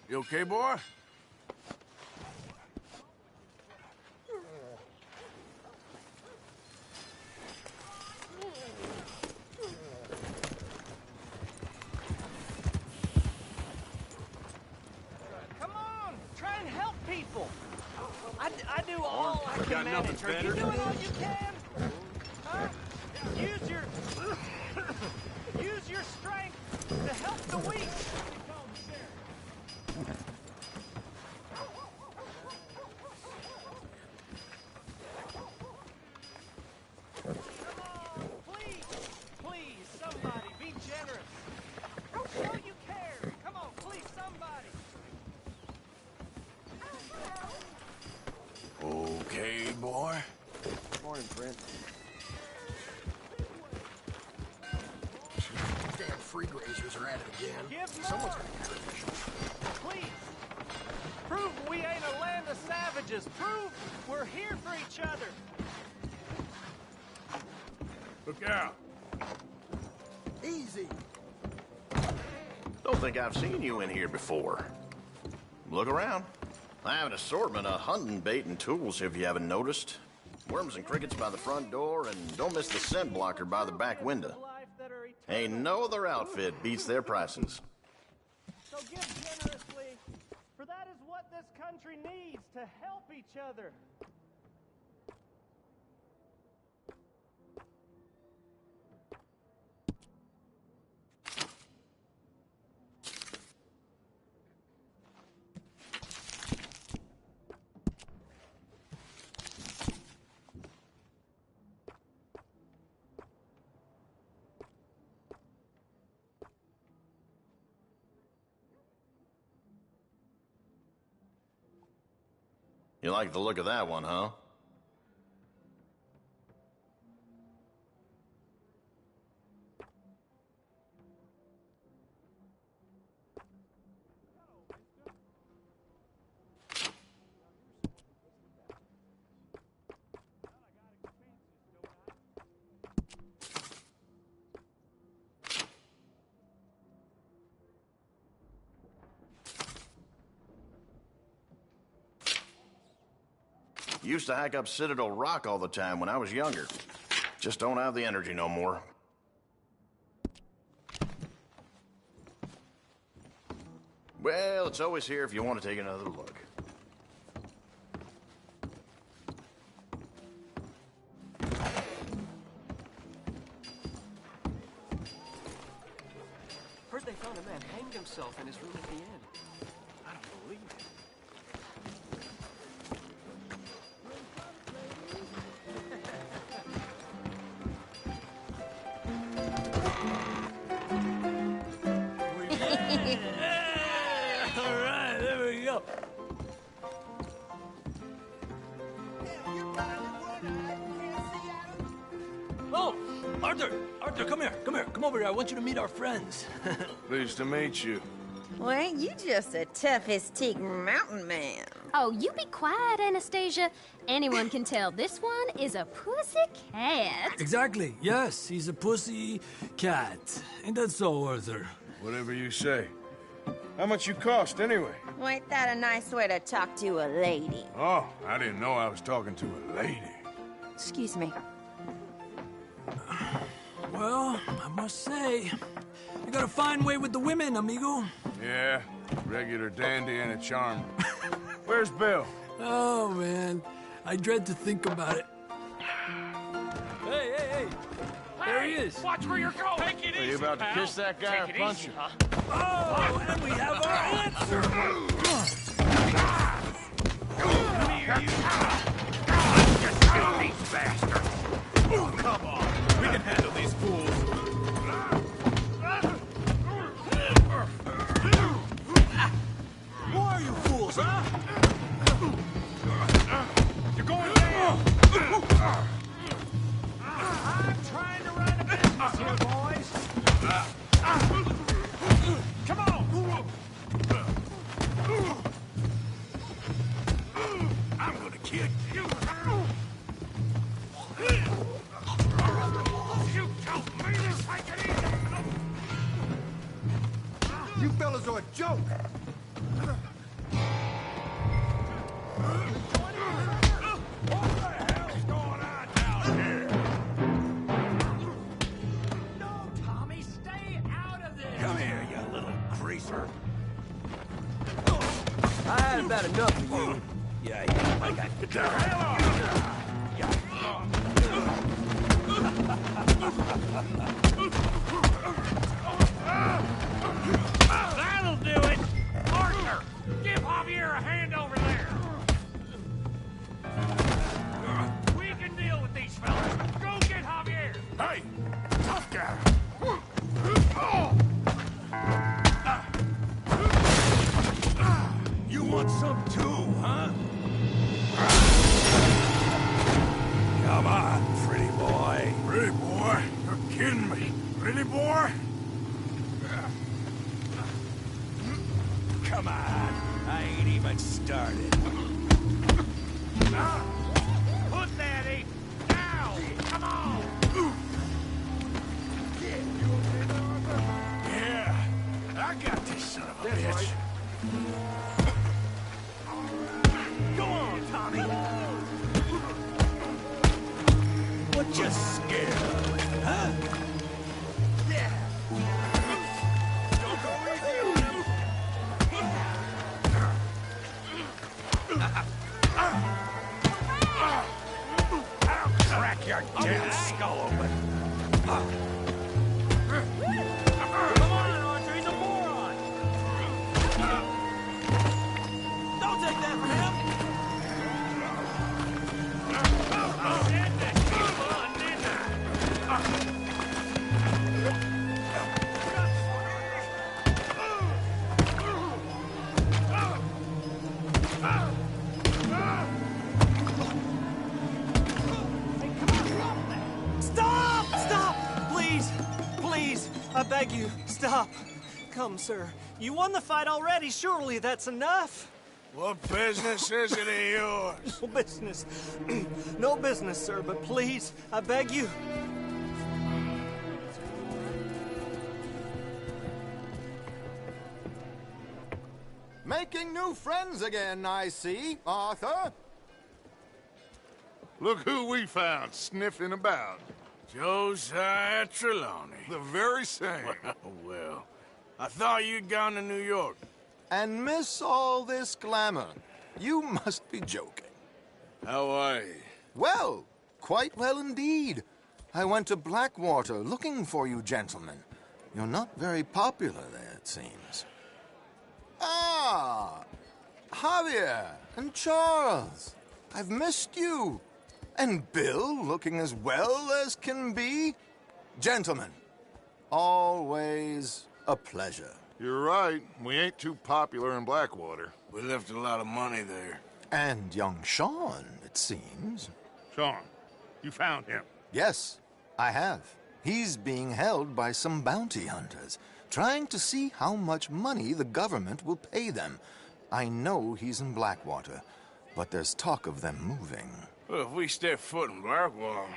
You okay, boy? Come on, try and help people. I do all I got can nothing manage. Are better you to doing do? all you can? Huh? Use your strength to help the weak. Please, somebody, be generous. Show you care. Come on, please, somebody. boy. Morning, friend. Damn free grazers are at it again. Give Someone's more. gonna be efficient. Please. Prove we ain't a land of savages. Prove we're here for each other. Look out. Easy. Don't think I've seen you in here before. Look around. I have an assortment of hunting bait and tools if you haven't noticed. Worms and crickets by the front door, and don't miss the scent blocker by the back window. Ain't no other outfit beats their prices. So give generously, for that is what this country needs, to help each other. You like the look of that one, huh? Used to hack up Citadel Rock all the time when I was younger. Just don't have the energy no more. Well, it's always here if you want to take another look. Heard they found a man hanged himself in his room at the inn. I don't believe it. All right, there we go. Oh, Arthur! Arthur, come here. Come here. Come over here. I want you to meet our friends. Pleased to meet you. Well, ain't you just a toughest-teak mountain man? Oh, you be quiet, Anastasia. Anyone can tell this one is a pussy cat. Exactly. Yes, he's a pussy cat. Ain't that so, Arthur? Whatever you say. How much you cost, anyway? Well, ain't that a nice way to talk to a lady? Oh, I didn't know I was talking to a lady. Excuse me. Well, I must say, you got a fine way with the women, amigo. Yeah, regular dandy and a charm. Where's Bill? Oh, man. I dread to think about it. Hey, hey, hey! There he is. Watch where you're going. Take it easy, Are you about to pal. kiss that guy Take or it punch easy, him? huh? Oh, and we have our answer. You bastard! Oh, come on. We can handle these fools. Who are you fools, huh? You're going down! I'm trying to run a business here, boys. Come on! I'm gonna kick you. You told me to take it easy! You fellas are a joke! What the hell's going on down here? No, Tommy, stay out of this! Come here, you little greaser. I had about enough of you. Yeah, I got Get the hell off! That'll do it! Arthur, give Javier a hand over there! We can deal with these fellas. Go get Javier! Hey, tough guy. You want some too, huh? Come on. I ain't even started. Put that in. Now! Come on! Yeah, I got this son of a bitch. Go on, Tommy. What you scared of, huh? Yeah. Don't go easy on him. I'll crack your damn skull open. Come on, Arthur, he's a moron. Don't take that from him. I said that keep on, didn't Stop! Stop! Please! Please! I beg you, stop. Come, sir. You won the fight already. Surely that's enough. What business is it of yours? No business. No business, sir, but please, I beg you. Making new friends again, I see, Arthur. Look who we found sniffing about. Josiah Trelawney. The very same. Well, I thought you'd gone to New York. And miss all this glamour. You must be joking. How are you? Well, quite well indeed. I went to Blackwater looking for you gentlemen. You're not very popular there, it seems. Ah, Javier and Charles. I've missed you. And Bill looking as well as can be. Gentlemen, always a pleasure. You're right. We ain't too popular in Blackwater. We left a lot of money there. And young Sean, it seems. Sean, you found him? Yes, I have. He's being held by some bounty hunters, trying to see how much money the government will pay them. I know he's in Blackwater, but there's talk of them moving. Well, if we step foot in Blackwater...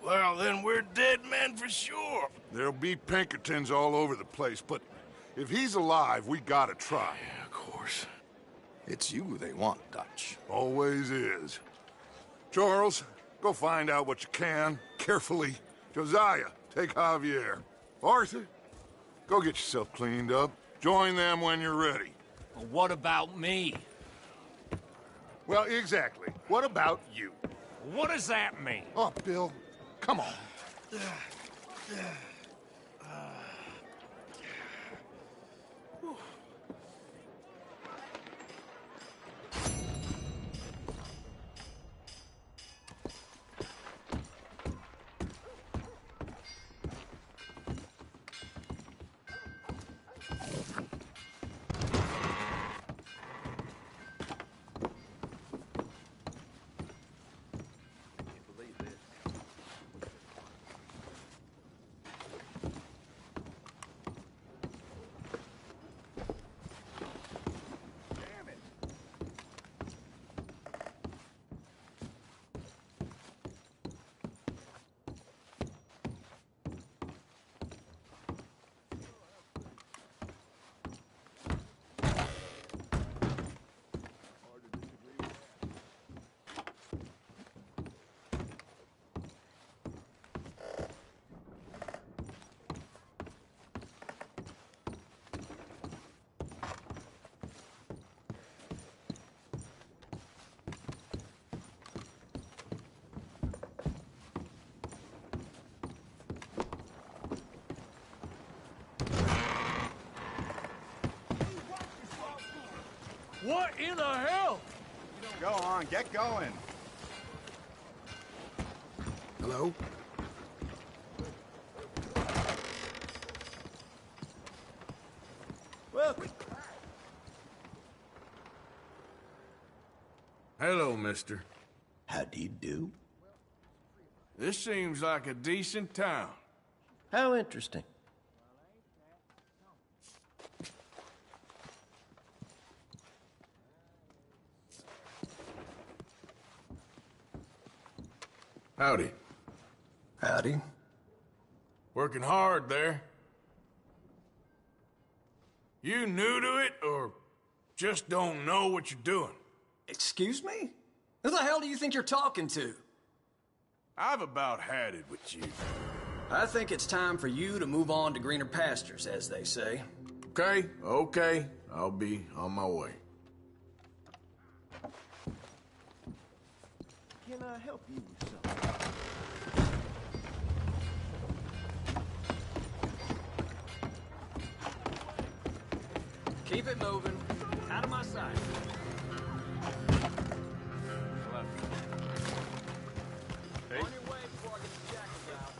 Well, then we're dead men for sure. There'll be Pinkertons all over the place, but if he's alive, we gotta try. Yeah, of course. It's you they want, Dutch. Always is. Charles, go find out what you can, carefully. Josiah, take Javier. Arthur, go get yourself cleaned up. Join them when you're ready. Well, what about me? Well, exactly. What about you? What does that mean? Oh, Bill, come on. What in the hell? Go on, get going. Hello? Look. Hello, mister. How do you do? This seems like a decent town. How interesting. Howdy. Howdy. Working hard there. You new to it, or just don't know what you're doing? Excuse me? Who the hell do you think you're talking to? I've about had it with you. I think it's time for you to move on to greener pastures, as they say. Okay. I'll be on my way. Can I help you with something? Keep it moving. Out of my sight. Hey. On your way before I get the jackals out.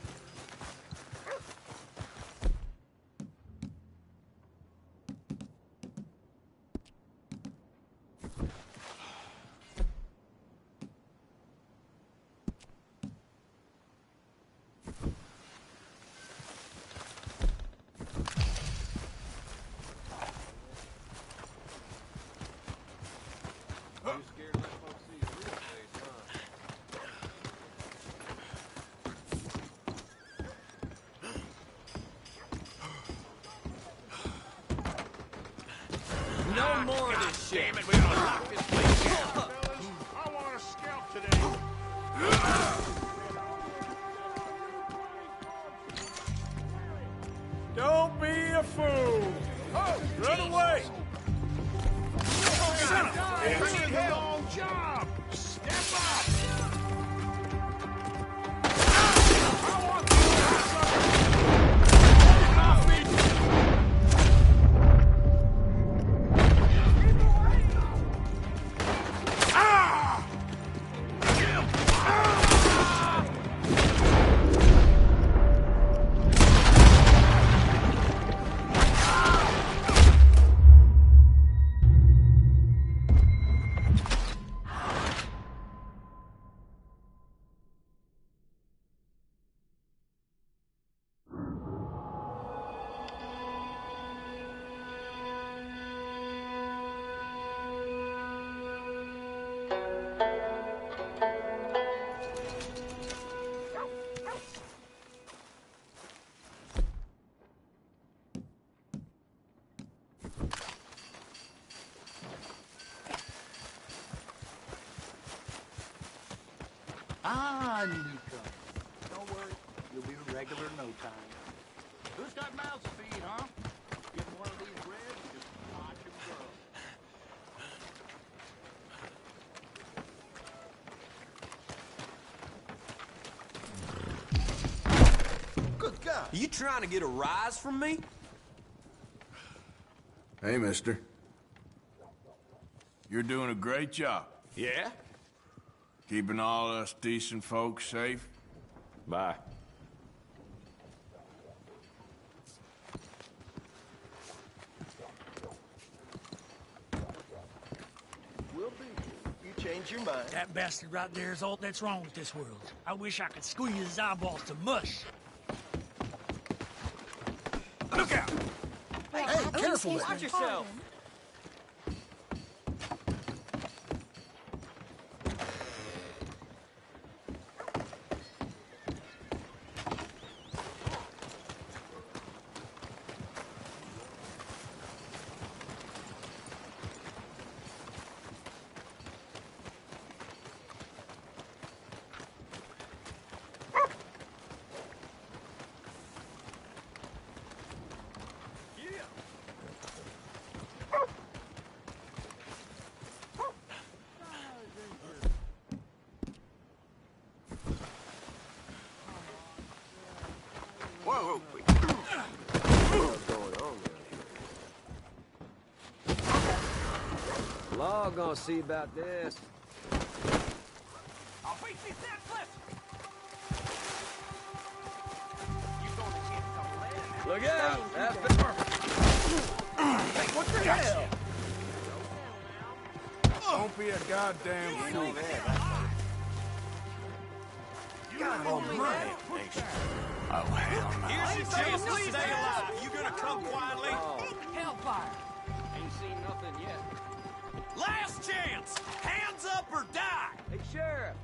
No more of this shit. Damn it, we gotta lock this place down. I want a scalp today. Don't be a fool. Oh, run away. Son of a bitch. I need help. Long job. Step up. I want Ah, newcomer. Don't worry, you'll be a regular in no time. Who's got mouths to feed, huh? Give him one of these ribs and just watch him grow. Good God. You trying to get a rise from me? Hey, mister. You're doing a great job. Yeah? Keeping all us decent folks safe. Bye. Will be. You change your mind. That bastard right there is all that's wrong with this world. I wish I could squeeze his eyeballs to mush. Look out! Hey, careful with Watch yourself. Whoa! What's going on down here? Law gonna see about this. I'll beat these dead flips! Look out! That's What the hell? Don't be a goddamn fool. God almighty. Oh, hell no. Here's your chance to stay alive. You gonna come quietly? Hellfire! Ain't seen nothing yet. Last chance! Hands up or die! Hey, Sheriff!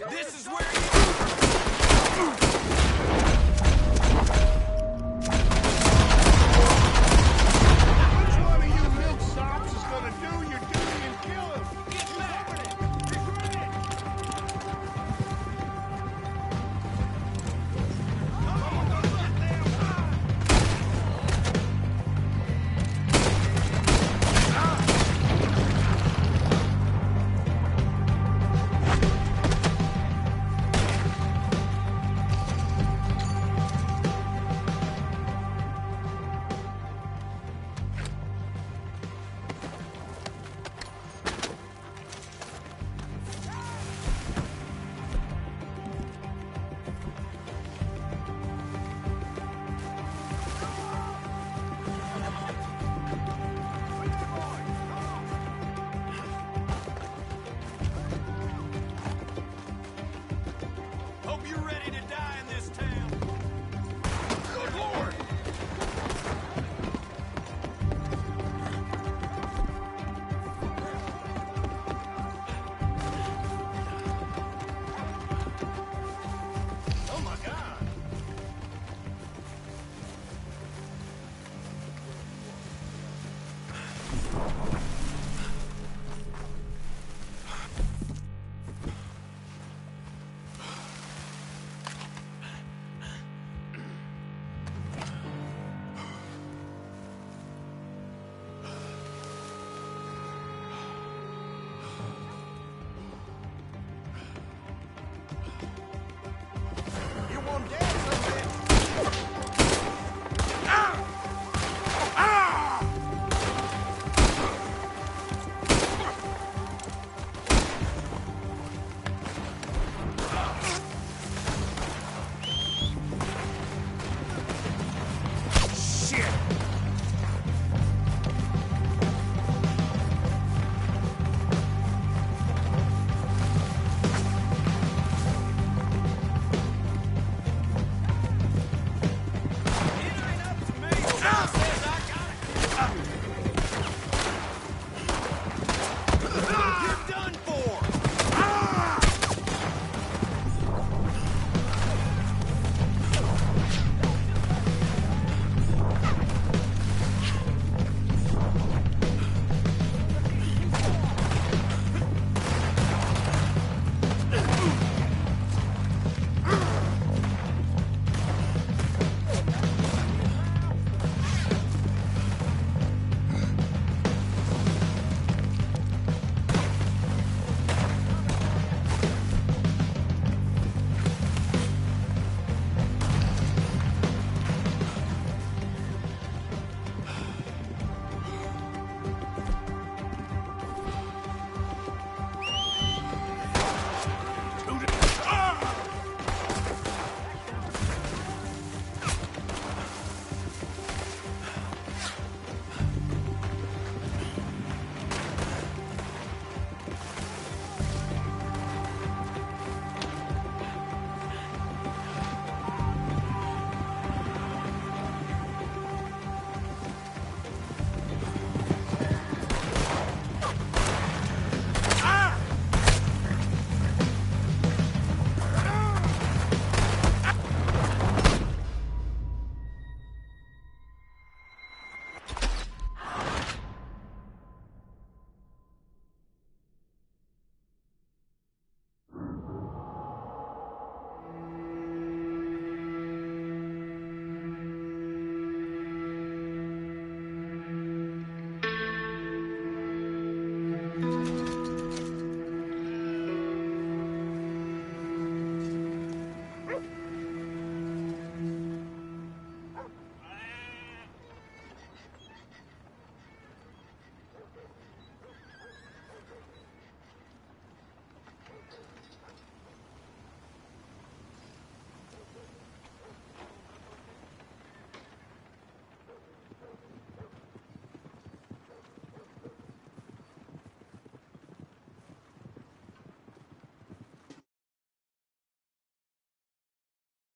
This is where Which one of you milksops is gonna do your duty and kill him? Get back! Hope you're ready to die in this town. Good Lord! Oh my God!